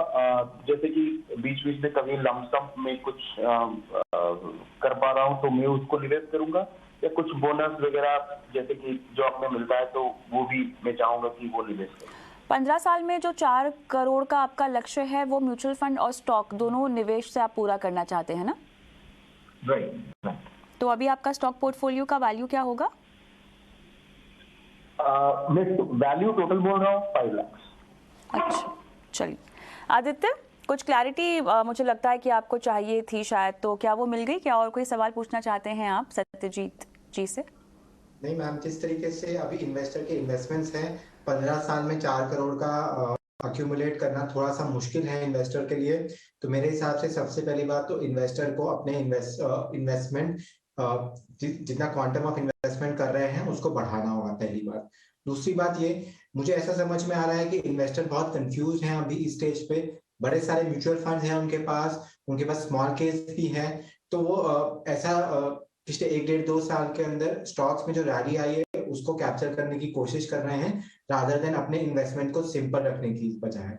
जैसे कि बीच बीच में कभी लमसम में कुछ कर पा रहा हूँ तो मैं उसको निवेश करूंगा, या कुछ बोनस वगैरह जैसे कि जॉब में मिलता है तो वो भी मैं चाहूंगा कि वो निवेश करूँ। 15 साल में जो 4 करोड़ का आपका लक्ष्य है वो म्यूचुअल फंड और स्टॉक दोनों निवेश से आप पूरा करना चाहते हैं ना? राइट। तो अभी आपका स्टॉक पोर्टफोलियो का वैल्यू क्या होगा? मैं वैल्यू टोटल बोल रहा हूँ 5 लाख। अच्छा, चलिए आदित्य, कुछ क्लैरिटी मुझे लगता है कि आपको चाहिए थी शायद, तो क्या वो मिल गई? क्या और कोई सवाल पूछना चाहते हैं आप सत्यजीत जी से? नहीं मैम, जिस तरीके से अभी इन्वेस्टर के इन्वेस्टमेंट्स हैं, 15 साल में 4 करोड़ का अक्यूमुलेट करना थोड़ा सा मुश्किल है इन्वेस्टर के लिए। तो मेरे हिसाब से सबसे पहली बात तो इन्वेस्टर को अपने इन्वेस्टमेंट जितना क्वांटम ऑफ इन्वेस्टमेंट कर रहे हैं उसको बढ़ाना होगा, पहली बात। दूसरी बात ये, मुझे ऐसा समझ में आ रहा है कि इन्वेस्टर बहुत कंफ्यूज हैं अभी इस स्टेज पे। बड़े सारे म्यूचुअल फंड हैं उनके पास स्मॉल केस भी है। तो वो पिछले 1-1.5-2 साल के अंदर स्टॉक्स में जो रैली आई है उसको कैप्चर करने की कोशिश कर रहे हैं, रादर देन अपने इन्वेस्टमेंट को सिंपल रखने की बजाय।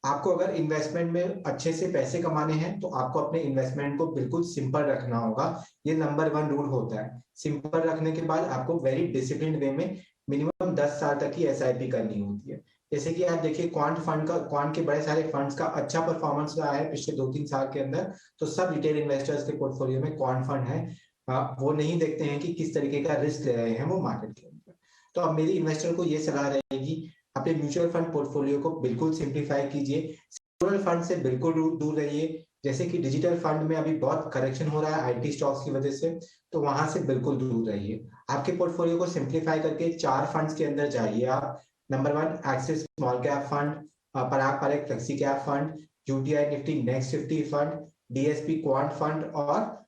आपको अगर इन्वेस्टमेंट में अच्छे से पैसे कमाने हैं तो आपको अपने इन्वेस्टमेंट को बिल्कुल सिंपल रखना होगा। ये नंबर 1 रूल होता है। सिंपल रखने के बाद आपको वेरी डिसिप्लिन वे में मिनिमम 10 साल तक की एसआईपी करनी होती है। जैसे कि आप देखिए क्वांट के बड़े सारे फंड्स का अच्छा परफॉर्मेंस रहा है पिछले 2-3 साल के अंदर, तो सब रिटेल इन्वेस्टर्स के पोर्टफोलियो में क्वांट फंड है। वो नहीं देखते हैं कि किस तरीके का रिस्क ले रहे हैं वो मार्केट के अंदर। तो अब मेरी इन्वेस्टर को ये सलाह रहेगी, अपने म्यूचुअल फंड पोर्टफोलियो को बिल्कुल सिंप्लीफाई कीजिए, सेक्टोरल फंड से बिल्कुल दूर रहिए। जैसे कि डिजिटल फंड में अभी बहुत करेक्शन हो रहा है आईटी स्टॉक्स की वजह से, तो वहां से बिल्कुल दूर रहिए। आपके पोर्टफोलियो को सिंप्लीफाई करके 4 फंड्स के अंदर जाइए आप। Number 1 Axis small cap fund, Parag Parekh flexi cap fund, UTI Nifty next 50 fund, DSP quant fund और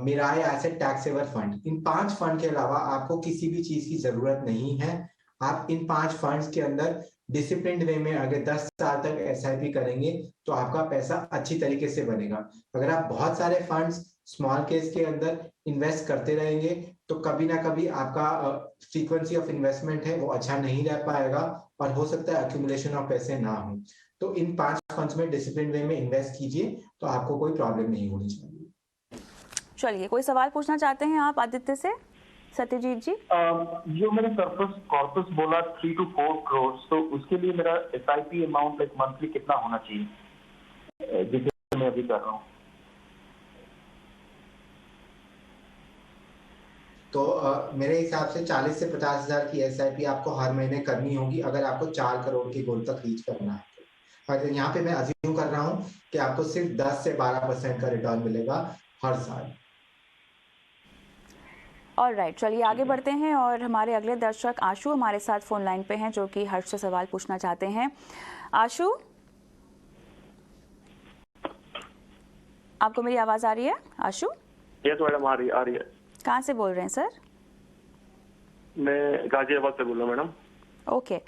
Mirae asset tax saver fund. इन 5 फंड के अलावा आपको किसी भी चीज की जरूरत नहीं है। आप इन 5 फंड्स के अंदर डिसिप्लिन वे में अगर 10 साल तक एसआईपी करेंगे तो आपका पैसा अच्छी तरीके से बनेगा। अगर आप बहुत सारे फंड्स स्मॉल केस के अंदर इन्वेस्ट करते रहेंगे तो कभी ना कभी आपका फ्रीक्वेंसी ऑफ इन्वेस्टमेंट है वो अच्छा नहीं रह पाएगा और हो सकता है अक्यूमुलेशन ऑफ पैसे ना हो। तो इन 5 फंड्स में डिसिप्लिन वे में इन्वेस्ट कीजिए तो आपको कोई प्रॉब्लम नहीं होनी चाहिए। चलिए, कोई सवाल पूछना चाहते हैं आप आदित्य से? सत्यजीत जी, जो मैंने कॉर्पस बोला 3 to 4 करोड़, तो उसके लिए मेरा एसआईपी अमाउंट लाइक मंथली कितना होना चाहिए जिसे मैं अभी कर रहा हूँ? तो मेरे हिसाब से 40 से 50 हजार की एसआईपी आपको हर महीने करनी होगी अगर आपको 4 करोड़ की गोल तक रीच करना है। और यहाँ पे मैं अज्यूम कर रहा हूँ कि आपको सिर्फ 10 से 12% का रिटर्न मिलेगा हर साल। ऑलराइट, चलिए आगे बढ़ते हैं और हमारे अगले दर्शक आशु हमारे साथ फोन लाइन पे हैं जो कि हर्ष से सवाल पूछना चाहते हैं। आशु, आपको मेरी आवाज आ रही है? आशु? यस मैडम, आ रही है। कहाँ से बोल रहे हैं सर? मैं गाजियाबाद से बोल रहा हूँ मैडम। ओके,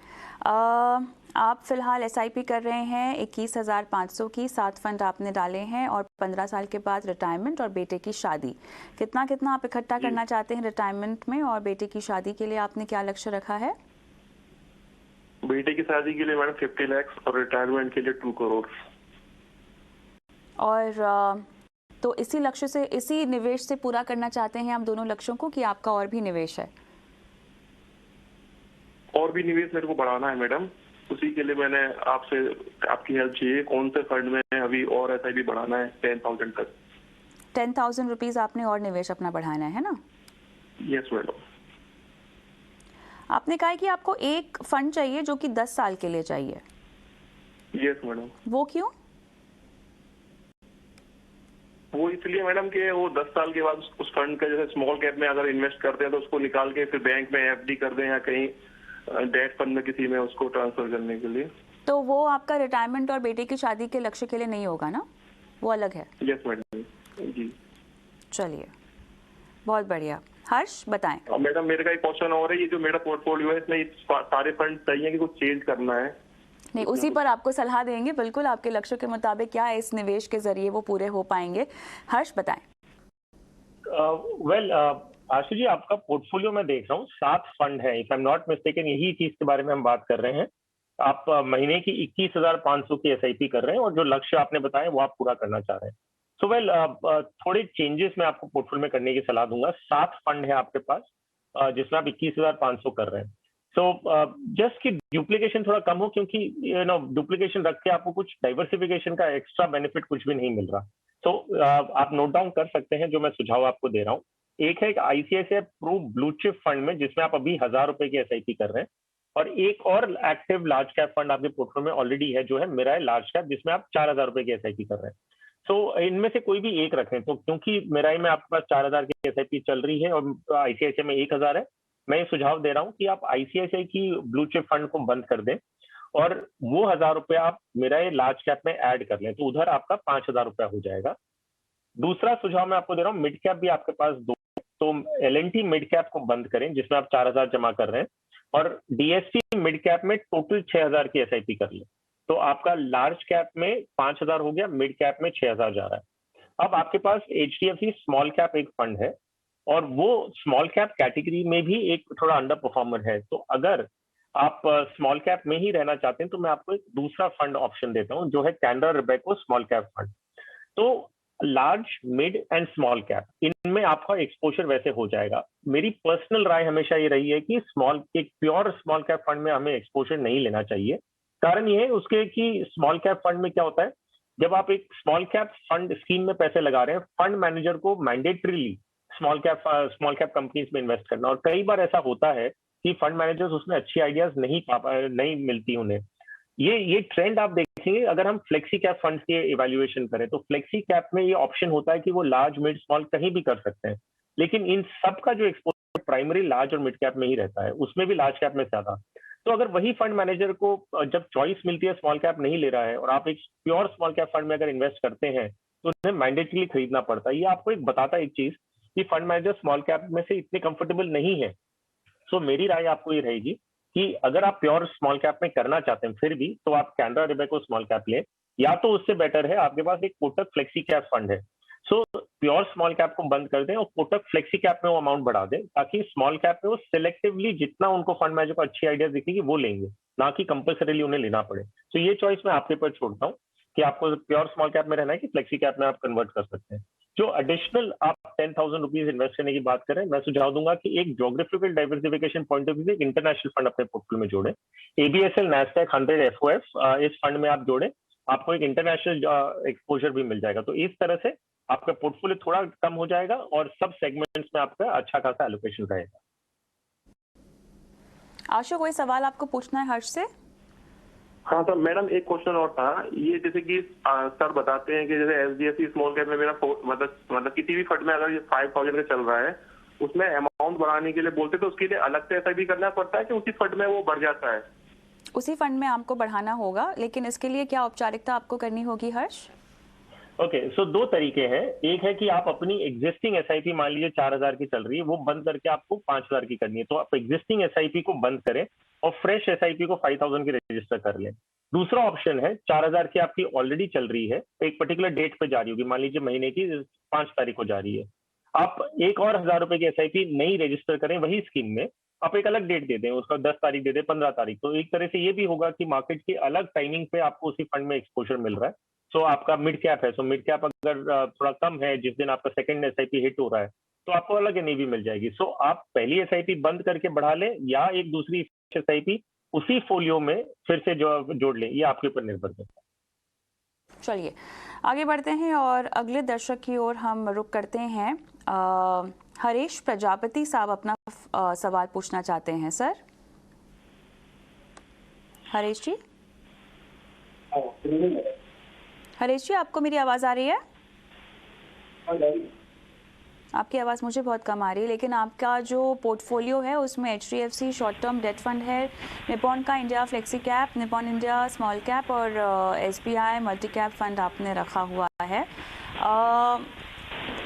आप फिलहाल एसआईपी कर रहे हैं 21,500 की, 7 फंड आपने डाले हैं और 15 साल के बाद रिटायरमेंट और बेटे की शादी। कितना कितना आप इकट्ठा करना चाहते हैं रिटायरमेंट में, और बेटे की शादी के लिए आपने क्या लक्ष्य रखा है? बेटे की शादी के लिए मैडम 50 लाख और रिटायरमेंट के लिए 2 करोड़। और तो इसी लक्ष्य से, इसी निवेश से पूरा करना चाहते हैं आप दोनों लक्ष्यों को, कि आपका और भी निवेश है? और भी निवेश मेरे को बढ़ाना है मैडम, उसी के लिए मैंने आपसे आपकी हेल्प चाहिए। कौन से फंड में अभी और एसआईपी बढ़ाना है 10,000 तक? 10,000 रुपीज आपने और निवेश अपना बढ़ाना है ना? Yes madam. आपने कहा कि आपको एक फंड चाहिए जो कि 10 साल के लिए चाहिए। Yes madam. वो क्यों? वो इसलिए मैडम कि वो 10 साल के बाद उस फंड का जैसे स्मॉल कैप में अगर इन्वेस्ट करते हैं तो उसको निकाल के फिर बैंक में एफडी कर दें या कहीं डेट फंड में किसी में उसको ट्रांसफर करने के लिए। तो वो आपका रिटायरमेंट और बेटे की शादी के लक्ष्य के लिए नहीं होगा ना, वो अलग है? यस मैडम जी। चलिए, बहुत बढ़िया। हर्ष बताएं। मैडम मेरे का एक क्वेश्चन और है, ये जो मेरा पोर्टफोलियो है इसमें सारे फंड चाहिए कि कुछ चेंज करना है? नहीं, उसी पर आपको सलाह देंगे, बिल्कुल आपके लक्ष्य के मुताबिक क्या इस निवेश के जरिए वो पूरे हो पाएंगे। हर्ष बताएं। वेल आशु जी, आपका पोर्टफोलियो मैं देख रहा हूँ 7 फंड है, if I am not mistaken, यही चीज के बारे में हम बात कर रहे हैं। आप महीने की 21,500 की एसआईपी कर रहे हैं और जो लक्ष्य आपने बताया वो आप पूरा करना चाह रहे हैं। सो वेल थोड़े चेंजेस मैं आपको पोर्टफोलियो में करने की सलाह दूंगा। 7 फंड है आपके पास जिसमें आप 21,500 कर रहे हैं। सो जस्ट कि डुप्लीकेशन थोड़ा कम हो, क्योंकि डुप्लीकेशन रख के आपको कुछ डाइवर्सिफिकेशन का एक्स्ट्रा बेनिफिट कुछ भी नहीं मिल रहा। तो आप नोट डाउन कर सकते हैं जो मैं सुझाव आपको दे रहा हूँ। एक है एक ICICI Pru blue chip fund में, जिसमें आप अभी 1000 रुपए की एसआईपी कर रहे हैं, और एक और एक्टिव लार्ज कैप फंड आपके पोर्टफोलियो में ऑलरेडी है, जो है मिराय लार्ज कैप, जिसमें आप 4000 रुपए की एसआईपी कर रहे हैं। तो इनमें से कोई भी एक रखें। तो क्योंकि मिराई में आपके पास 4000 की एसआईपी चल रही है और आईसीआईसीआई में 1000 है, मैं ये सुझाव दे रहा हूँ कि आप आईसीआईसीआई की ब्लू चिप फंड को बंद कर दें और वो 1000 रुपए आप मिराई लार्ज कैप में ऐड कर लें, तो उधर आपका 5000 रुपया हो जाएगा। दूसरा सुझाव मैं आपको दे रहा हूँ, मिड कैप भी आपके पास दो, तो एलएनटी मिड कैप को बंद करें, जिसमें आप 4000 जमा कर रहे हैं, और डीएसटी मिड कैप में टोटल 6000 की एसआईपी कर लें। तो आपका लार्ज कैप में 5000 हो गया, मिड कैप में 6000 जा रहा है। अब आपके पास एचडीएफसी स्मॉल कैप एक फंड है, और वो स्मॉल कैप कैटेगरी में भी एक थोड़ा अंडर परफॉर्मर है। तो अगर आप स्मॉल कैप में ही रहना चाहते हैं, तो मैं आपको एक दूसरा फंड ऑप्शन देता हूं, जो है Canara Robeco small cap fund. तो large, mid and small cap, इनमें आपका एक्सपोजर वैसे हो जाएगा। मेरी पर्सनल राय हमेशा ये रही है कि एक प्योर स्मॉल कैप फंड में हमें एक्सपोजर नहीं लेना चाहिए। कारण ये है उसके कि स्मॉल कैप फंड में क्या होता है, जब आप एक स्मॉल कैप फंड स्कीम में पैसे लगा रहे हैं, फंड मैनेजर को मैंडेटरीली स्मॉल कैप कंपनीज में इन्वेस्ट करना, और कई बार ऐसा होता है कि फंड मैनेजर्स उसमें अच्छी आइडियाज नहीं मिलती उन्हें। ये ट्रेंड आप देखेंगे अगर हम फ्लेक्सी कैप फंड के इवैल्यूएशन करें, तो फ्लेक्सी कैप में ये ऑप्शन होता है कि वो लार्ज, मिड, स्मॉल कहीं भी कर सकते हैं, लेकिन इन सब का जो एक्सपोजर प्राइमरी लार्ज और मिड कैप में ही रहता है, उसमें भी लार्ज कैप में ज्यादा। तो अगर वही फंड मैनेजर को जब चॉइस मिलती है, स्मॉल कैप नहीं ले रहा है, और आप एक प्योर स्मॉल कैप फंड में अगर इन्वेस्ट करते हैं, तो उन्हें मैंडेटरीली खरीदना पड़ता है। ये आपको एक बताता है एक चीज कि फंड मैनेजर स्मॉल कैप में से इतने कंफर्टेबल नहीं है। सो मेरी राय आपको ये रहेगी कि अगर आप प्योर स्मॉल कैप में करना चाहते हैं फिर भी, तो आप कैनरा रोबेको स्मॉल कैप लें, या तो उससे बेटर है आपके पास एक कोटक फ्लेक्सी कैप फंड है। सो प्योर स्मॉल कैप को बंद कर दें और कोटक फ्लेक्सी कैप में वो अमाउंट बढ़ा दें, ताकि स्मॉल कैप में वो सिलेक्टिवली जितना उनको फंड मैनेजर को अच्छी आइडियाज दिखेगी वो लेंगे, ना कि कंपल्सरीली उन्हें लेना पड़े। तो ये चॉइस मैं आपके ऊपर छोड़ता हूँ कि आपको प्योर स्मॉल कैप में रहना है कि फ्लेक्सी कैप में आप कन्वर्ट कर सकते हैं। जो एडिशनल आप 10,000 रुपीज इन्वेस्ट करने की बात करें, मैं सुझाव दूंगा कि एक geographical diversification point of view से एक इंटरनेशनल फंड अपने पोर्टफोलियो में जोड़ें। एबीएसएल नैस्डैक 100 एफओएफ इस फंड में आप जोड़ें, आपको एक इंटरनेशनल एक्सपोजर भी मिल जाएगा। तो इस तरह से आपका पोर्टफोलियो थोड़ा कम हो जाएगा और सब सेगमेंट्स में आपका अच्छा खासा एलोकेशन रहेगा। आशु, कोई सवाल आपको पूछना है हर्ष से? हाँ तो मैडम एक क्वेश्चन और था, ये जैसे कि सर बताते हैं कि जैसे एचडीएफसी स्मॉल कैप में मेरा मतलब किसी भी फंड में अगर ये 5000 का चल रहा है, उसमें अमाउंट बढ़ाने के लिए बोलते तो उसके लिए अलग से एसआईपी करना पड़ता है कि उसी फंड में वो बढ़ जाता है? उसी फंड में आपको बढ़ाना होगा, लेकिन इसके लिए क्या औपचारिकता आपको करनी होगी हर्ष? ओके, सो दो तरीके हैं। एक है कि आप अपनी एग्जिस्टिंग एसआईपी, मान लीजिए 4000 की चल रही है, वो बंद करके आपको 5000 की करनी है, तो आप एग्जिस्टिंग एसआईपी को बंद करें और फ्रेश एसआईपी को 5000 की रजिस्टर कर लें। दूसरा ऑप्शन है, 4000 की आपकी ऑलरेडी चल रही है, एक पर्टिकुलर डेट पे जारी होगी, मान लीजिए महीने की 5 तारीख को जारी है, आप एक और 1000 रुपए की एसआईपी नई रजिस्टर करें वही स्कीम में, आप एक अलग डेट दे दें, उसका 10 तारीख दे दें, 15 तारीख। तो एक तरह से ये भी होगा कि मार्केट की अलग टाइमिंग पे आपको उसी फंड में एक्सपोजर मिल रहा है। सो आपका मिड कैप है, सो मिड कैप अगर थोड़ा कम है, जिस दिन आपका सेकंड एसआईपी हिट हो रहा है, तो आपको अलग एनएवी मिल जाएगी। सो आप पहली एसआईपी बंद करके बढ़ा लें, या एक दूसरी एसआईपी उसी फोलियो में फिर से जोड़ लें, ये आपके ऊपर निर्भर करता है। चलिए आगे बढ़ते हैं और अगले दर्शक की ओर हम रुक करते हैं। हरीश प्रजापति साहब अपना सवाल पूछना चाहते हैं। सर हरीश जी, हरीश जी आपको मेरी आवाज़ आ रही है? आपकी आवाज़ मुझे बहुत कम आ रही है, लेकिन आपका जो पोर्टफोलियो है उसमें HDFC short term debt fund है, निपॉन का India flexi cap, Nippon India small cap और एसबीआई मल्टी कैप फंड आपने रखा हुआ है।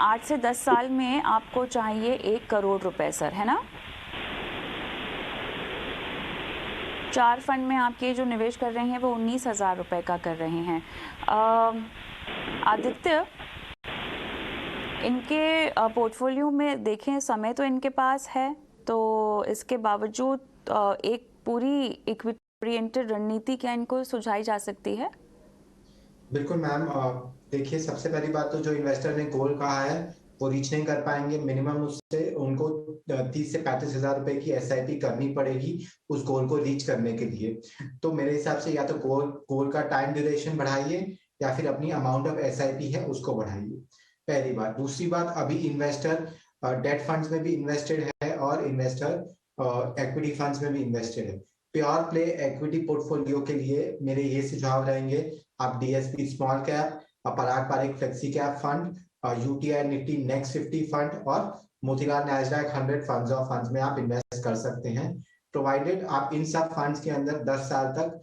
8 से 10 साल में आपको चाहिए 1 करोड़ रुपए सर, है ना? 4 फंड में आपके जो निवेश कर रहे हैं वो 19,000 रुपये का कर रहे हैं। आदित्य, इनके पोर्टफोलियो में देखें, समय तो इनके पास है, तो इसके बावजूद एक पूरी इक्विटी ओरिएंटेड रणनीति क्या इनको सुझाई जा सकती है? बिल्कुल मैम, देखिए सबसे पहली बात तो जो इन्वेस्टर ने गोल कहा है वो रीच नहीं कर पाएंगे। मिनिमम उससे उनको 30 से 35 हजार रुपए की SIP करनी पड़ेगी उस गोल को रीच करने के लिए। तो मेरे हिसाब से या तो गोल का टाइम ड्यूरेशन बढ़ाइए या फिर अपनी अमाउंट ऑफ SIP है उसको बढ़ाइए, पहली बात। दूसरी बात, अभी इन्वेस्टर डेट फंड्स में भी इन्वेस्टेड है और इन्वेस्टर इक्विटी फंड्स में भी इन्वेस्टेड है। प्योर प्ले इक्विटी पोर्टफोलियो के लिए मेरे ये सुझाव रहेंगे, आप DSP small cap, Parag Parikh flexi cap fund, UTI Nifty next 50 fund और Motilal Nasdaq 100 funds of funds में आप इन्वेस्ट कर सकते हैं, प्रोवाइडेड आप इन सब फंड्स के अंदर 10 साल तक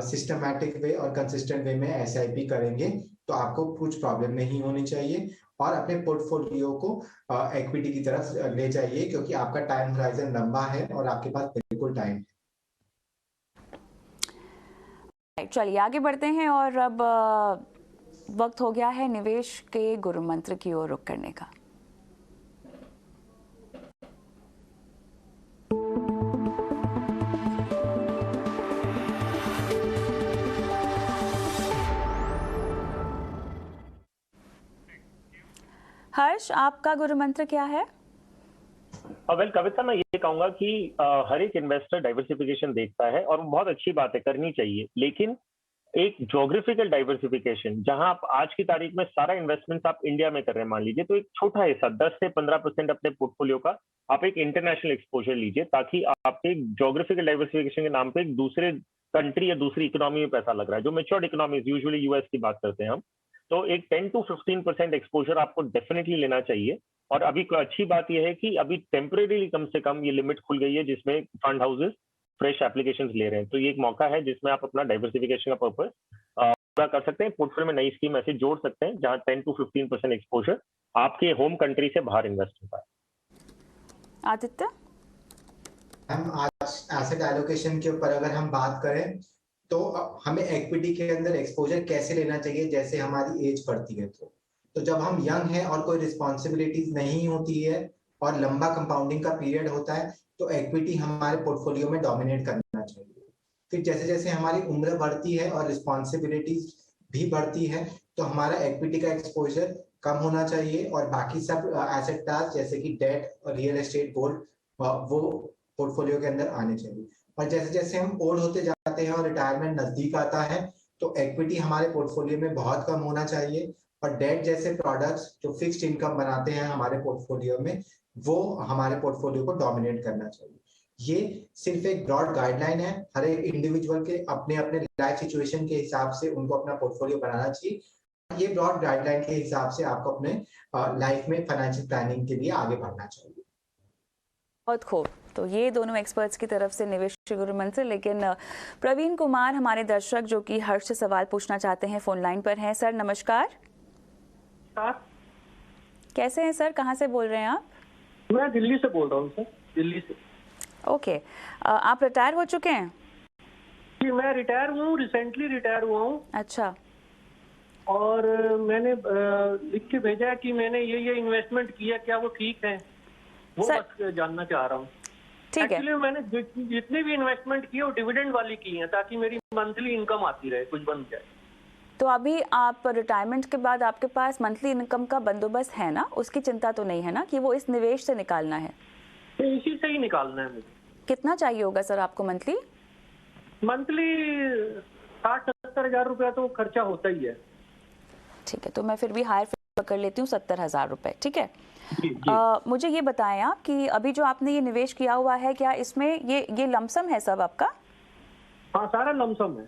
सिस्टमैटिक वे और कंसिस्टेंट वे में SIP करेंगे तो आपको कुछ प्रॉब्लम नहीं होनी चाहिए। और अपने पोर्टफोलियो को इक्विटी की तरफ ले जाइए क्योंकि आपका टाइम होराइजन लंबा है और आपके पास बिल्कुल टाइम है। चलिए आगे बढ़ते हैं और अब वक्त हो गया है निवेश के गुरु मंत्र की ओर रुख करने का। हर्ष, आपका गुरु मंत्र क्या है? वेल कविता, मैं ये कहूंगा कि हर एक इन्वेस्टर डाइवर्सिफिकेशन देखता है और बहुत अच्छी बात है, करनी चाहिए, लेकिन एक ज्योग्राफिकल डाइवर्सिफिकेशन, जहां आप आज की तारीख में सारा इन्वेस्टमेंट आप इंडिया में कर रहे हैं मान लीजिए, तो एक छोटा हिस्सा 10 से 15% अपने पोर्टफोलियो का आप एक इंटरनेशनल एक्सपोजर लीजिए, ताकि आपके ज्योग्राफिकल डाइवर्सिफिकेशन के नाम पे एक दूसरे कंट्री या दूसरी इकोनॉमी में पैसा लग रहा है, जो मेच्योर्ड इकोनॉमीज, यूजुअली यूएस की बात करते हैं हम, तो एक 10 to 15% एक्सपोजर आपको डेफिनेटली लेना चाहिए। और अभी अच्छी बात यह है कि अभी टेम्परेरीली कम से कम ये लिमिट खुल गई है जिसमें फंड हाउसेस फ्रेश एप्लीकेशंस ले रहे हैं, तो ये एक मौका है जिसमें आप अपना डाइवर्सिफिकेशन का पर्पस पूरा कर सकते हैं। पोर्टफोलियो में नई स्कीम ऐसे जोड़ सकते हैं जहां 10 to 15% एक्सपोजर आपके होम कंट्री से बाहर इन्वेस्ट होता है। आदित्य, हम आज एसेट एलोकेशन के ऊपर अगर हम बात करें तो हमें इक्विटी के अंदर एक्सपोजर कैसे लेना चाहिए, जैसे हमारी एज बढ़ती है तो जब हम यंग हैं और कोई रिस्पॉन्सिबिलिटीज नहीं होती है और लंबा कंपाउंडिंग का पीरियड होता है तो इक्विटी हमारे पोर्टफोलियो में डोमिनेट करना चाहिए। फिर जैसे जैसे हमारी उम्र बढ़ती है और रिस्पॉन्सिबिलिटीज भी बढ़ती है तो हमारा इक्विटी का एक्सपोजर कम होना चाहिए और बाकी सब एसेट क्लास जैसे कि डेट और रियल एस्टेट, गोल्ड, वो पोर्टफोलियो के अंदर आने चाहिए। और जैसे जैसे हम ओल्ड होते जाते हैं और रिटायरमेंट नजदीक आता है तो इक्विटी हमारे पोर्टफोलियो में बहुत कम होना चाहिए और डेट जैसे प्रोडक्ट्स जो फिक्स्ड इनकम बनाते हैं हमारे पोर्टफोलियो में, वो हमारे पोर्टफोलियो को डोमिनेट करना चाहिए। ये सिर्फ एक ब्रॉड गाइडलाइन है, हर एक इंडिविजुअल के अपने अपने लाइफ सिचुएशन के हिसाब से उनको अपना पोर्टफोलियो बनाना चाहिए। ये ब्रॉड गाइडलाइन के हिसाब से आपको अपने लाइफ में फाइनेंशियल प्लानिंग के लिए आगे बढ़ना चाहिए। बहुत खूब। तो ये दोनों एक्सपर्ट्स की तरफ से निवेश गुरु मंत्र। लेकिन प्रवीण कुमार हमारे दर्शक जो कि हर्ष से सवाल पूछना चाहते हैं फोन लाइन पर हैं। सर नमस्कार। कैसे हैं सर, कहाँ से बोल रहे हैं आप? मैं दिल्ली से बोल रहा हूँ सर, दिल्ली से। ओके, आप रिटायर हो चुके हैं? जी मैं रिटायर हुआ हूँ, रिसेंटली रिटायर हुआ हूँ। अच्छा। और मैंने लिख के भेजा है कि मैंने ये इन्वेस्टमेंट किया, क्या वो ठीक है, वो बस जानना चाह रहा हूँ। ठीक है। एक्चुअली मैंने जितनी भी इन्वेस्टमेंट की है वो डिविडेंड वाली की है ताकि मेरी मंथली इनकम आती रहे, कुछ बन जाए। तो अभी आप रिटायरमेंट के बाद आपके पास मंथली इनकम का बंदोबस्त है ना, उसकी चिंता तो नहीं है ना कि वो इस निवेश से निकालना है? तो इसी से ही निकालना है मुझे। कितना चाहिए होगा सर आपको मंथली? मंथली 60-70 हजार रुपया तो खर्चा होता ही है। ठीक है, तो मैं फिर भी हायर पकड़ लेती हूँ 70,000 रुपए। ठीक है। जी, जी। मुझे ये बताएं आप कि अभी जो आपने ये निवेश किया हुआ है, क्या इसमें ये लमसम है सब आपका? हाँ सारा लमसम है।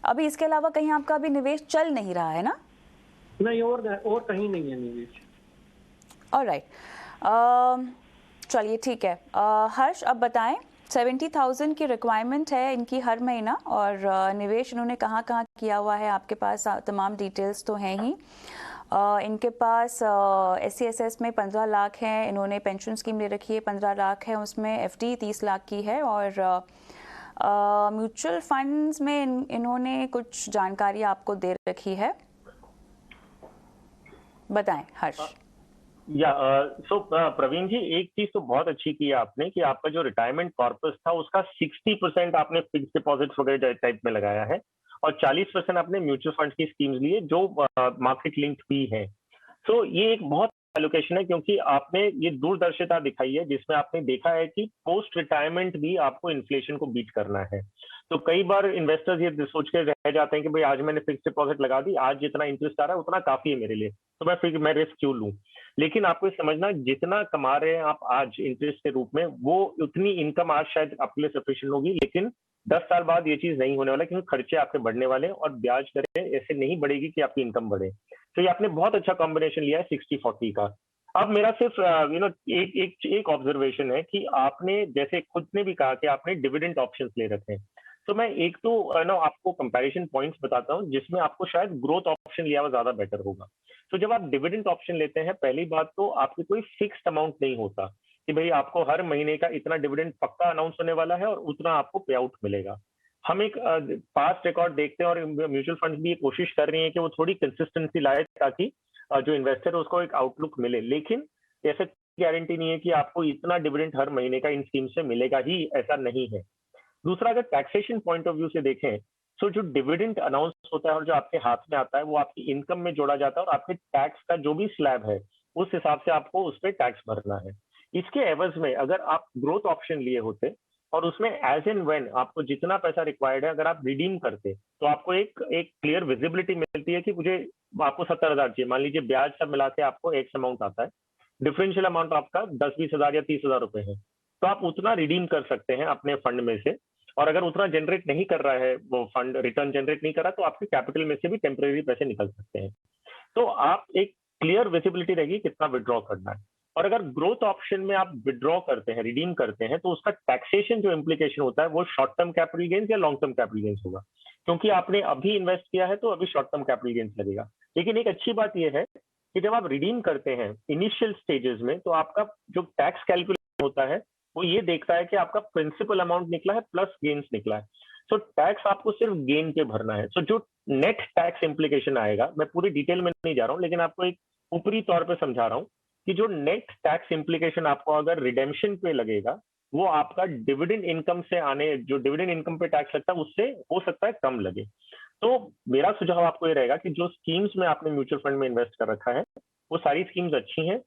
अभी इसके अलावा कहीं आपका अभी निवेश चल नहीं रहा है ना? नहीं, और कहीं नहीं है निवेश। ऑलराइट, चलिए ठीक है। हर्ष अब बताएं, 70,000 की रिक्वायरमेंट है इनकी हर महीना और निवेश इन्होंने कहाँ कहाँ किया हुआ है, आपके पास तमाम डिटेल्स तो हैं ही। इनके पास SCSS में 15 लाख है, इन्होंने पेंशन स्कीम ले रखी है 15 लाख है, उसमें FD 30 लाख की है और म्यूचुअल फंड्स में इन्होंने कुछ जानकारी आपको दे रखी है। बताएं हर्ष। या प्रवीण जी, एक चीज तो बहुत अच्छी की है आपने कि आपका जो रिटायरमेंट कॉर्पस था उसका 60% आपने फिक्स डिपॉजिट वगैरह टाइप में लगाया है और 40% आपने म्यूचुअल फंड की स्कीम्स लिए जो मार्केट लिंक्ड भी है। तो ये एक बहुत एलोकेशन है, क्योंकि आपने ये दूरदर्शिता दिखाई है जिसमें आपने देखा है कि पोस्ट रिटायरमेंट भी आपको इन्फ्लेशन को बीट करना है। तो कई बार इन्वेस्टर्स ये सोच के रह जाते हैं कि भाई आज मैंने फिक्स डिपॉजिट लगा दी, आज जितना इंटरेस्ट आ रहा है उतना काफी है मेरे लिए, तो मैं रिस्क क्यों लूं। लेकिन आपको ये समझना, जितना कमा रहे हैं आप आज इंटरेस्ट के रूप में, वो उतनी इनकम आज शायद आपके लिए सफिशिएंट होगी, लेकिन 10 साल बाद ये चीज नहीं होने वाला, क्योंकि खर्चे आपके बढ़ने वाले हैं और ब्याज दरें ऐसे नहीं बढ़ेगी कि आपकी इनकम बढ़े। तो ये आपने बहुत अच्छा कॉम्बिनेशन लिया है 60-40 का। अब मेरा सिर्फ एक ऑब्जर्वेशन है कि आपने जैसे खुद ने भी कहा कि आपने डिविडेंड ऑप्शंस ले रखे हैं, तो मैं एक तो आपको कंपैरिजन पॉइंट्स बताता हूं जिसमें आपको शायद ग्रोथ ऑप्शन लिया हुआ ज्यादा बेटर होगा। तो जब आप डिविडेंड ऑप्शन लेते हैं, पहली बात तो आपकी कोई फिक्स्ड अमाउंट नहीं होता कि भाई आपको हर महीने का इतना डिविडेंड पक्का अनाउंस होने वाला है और उतना आपको पे आउट मिलेगा। हम एक पास्ट रिकॉर्ड देखते हैं और म्यूचुअल फंड भी ये कोशिश कर रही है कि वो थोड़ी कंसिस्टेंसी लाए ताकि जो इन्वेस्टर है उसको एक आउटलुक मिले, लेकिन ऐसे गारंटी नहीं है कि आपको इतना डिविडेंड हर महीने का इन स्कीम से मिलेगा ही, ऐसा नहीं है। दूसरा, अगर टैक्सेशन पॉइंट ऑफ व्यू से देखें तो जो डिविडेंड अनाउंस होता है और जो आपके हाथ में आता है वो आपकी इनकम में जोड़ा जाता है और आपके टैक्स का जो भी स्लैब है उस हिसाब से आपको उस पर टैक्स भरना है। इसके एवज में अगर आप ग्रोथ ऑप्शन लिए होते और उसमें एज एंड व्हेन आपको जितना पैसा रिक्वायर्ड है अगर आप रिडीम करते तो आपको एक क्लियर विजिबिलिटी मिलती है कि मुझे आपको 70,000 चाहिए, मान लीजिए ब्याज सब मिला के आपको एक्स अमाउंट आता है, डिफरेंशियल अमाउंट आपका 10-20 हजार या 30,000 रुपए है, तो आप उतना रिडीम कर सकते हैं अपने फंड में से। और अगर उतना जनरेट नहीं कर रहा है, वो फंड रिटर्न जनरेट नहीं कर रहा, तो आपके कैपिटल में से भी टेम्परेरी पैसे निकल सकते हैं। तो आप एक क्लियर विजिबिलिटी रहेगी कितना विड्रॉ करना है। और अगर ग्रोथ ऑप्शन में आप विड्रॉ करते हैं, रिडीम करते हैं, तो उसका टैक्सेशन जो इम्प्लीकेशन होता है वो शॉर्ट टर्म कैपिटल गेन्स या लॉन्ग टर्म कैपिटल गेन्स होगा, क्योंकि आपने अभी इन्वेस्ट किया है तो अभी शॉर्ट टर्म कैपिटल गेन्स लगेगा। लेकिन एक अच्छी बात यह है कि जब आप रिडीम करते हैं इनिशियल स्टेजेस में, तो आपका जो टैक्स कैलकुलेशन होता है वो ये देखता है कि आपका प्रिंसिपल अमाउंट निकला है प्लस गेन्स निकला है, तो टैक्स आपको सिर्फ गेन पे भरना है। तो जो नेट टैक्स इम्प्लीकेशन आएगा, मैं पूरी डिटेल में नहीं जा रहा हूँ, लेकिन आपको एक ऊपरी तौर पे समझा रहा हूँ कि जो नेट टैक्स इम्प्लीकेशन आपको अगर रिडेम्पशन पे लगेगा वो आपका डिविडेंड इनकम से आने, जो डिविडेंड इनकम पे टैक्स लगता है उससे हो सकता है कम लगे। तो मेरा सुझाव आपको ये रहेगा कि जो स्कीम्स में आपने म्यूचुअल फंड में इन्वेस्ट कर रखा है वो सारी स्कीम्स अच्छी हैं,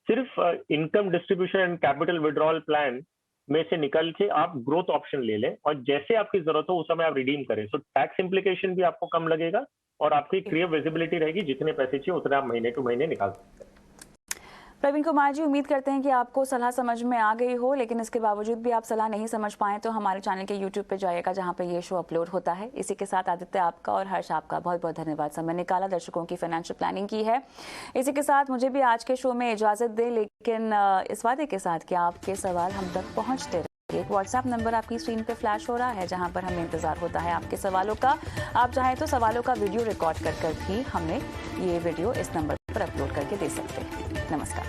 सिर्फ income distribution and capital withdrawal plan में से निकल के आप ग्रोथ ऑप्शन ले लें और जैसे आपकी जरूरत हो उस समय आप रिडीम करें, तो टैक्स इम्प्लीकेशन भी आपको कम लगेगा और आपकी क्लियर विजिबिलिटी रहेगी, जितने पैसे चाहिए उतने आप महीने टू महीने निकाल सकते हैं। प्रवीण कुमार जी, उम्मीद करते हैं कि आपको सलाह समझ में आ गई हो, लेकिन इसके बावजूद भी आप सलाह नहीं समझ पाएं तो हमारे चैनल के YouTube पे जाइएगा जहां पे ये शो अपलोड होता है। इसी के साथ आदित्य आपका और हर्ष आपका बहुत बहुत धन्यवाद। समय निकाला, दर्शकों की फाइनेंशियल प्लानिंग की है। इसी के साथ मुझे भी आज के शो में इजाज़त दें, लेकिन इस वादे के साथ कि आपके सवाल हम तक पहुँचते रहे। एक व्हाट्सएप नंबर आपकी स्क्रीन पे फ्लैश हो रहा है जहां पर हमें इंतजार होता है आपके सवालों का। आप चाहें तो सवालों का वीडियो रिकॉर्ड कर भी हमें ये वीडियो इस नंबर पर अपलोड करके दे सकते हैं। नमस्कार।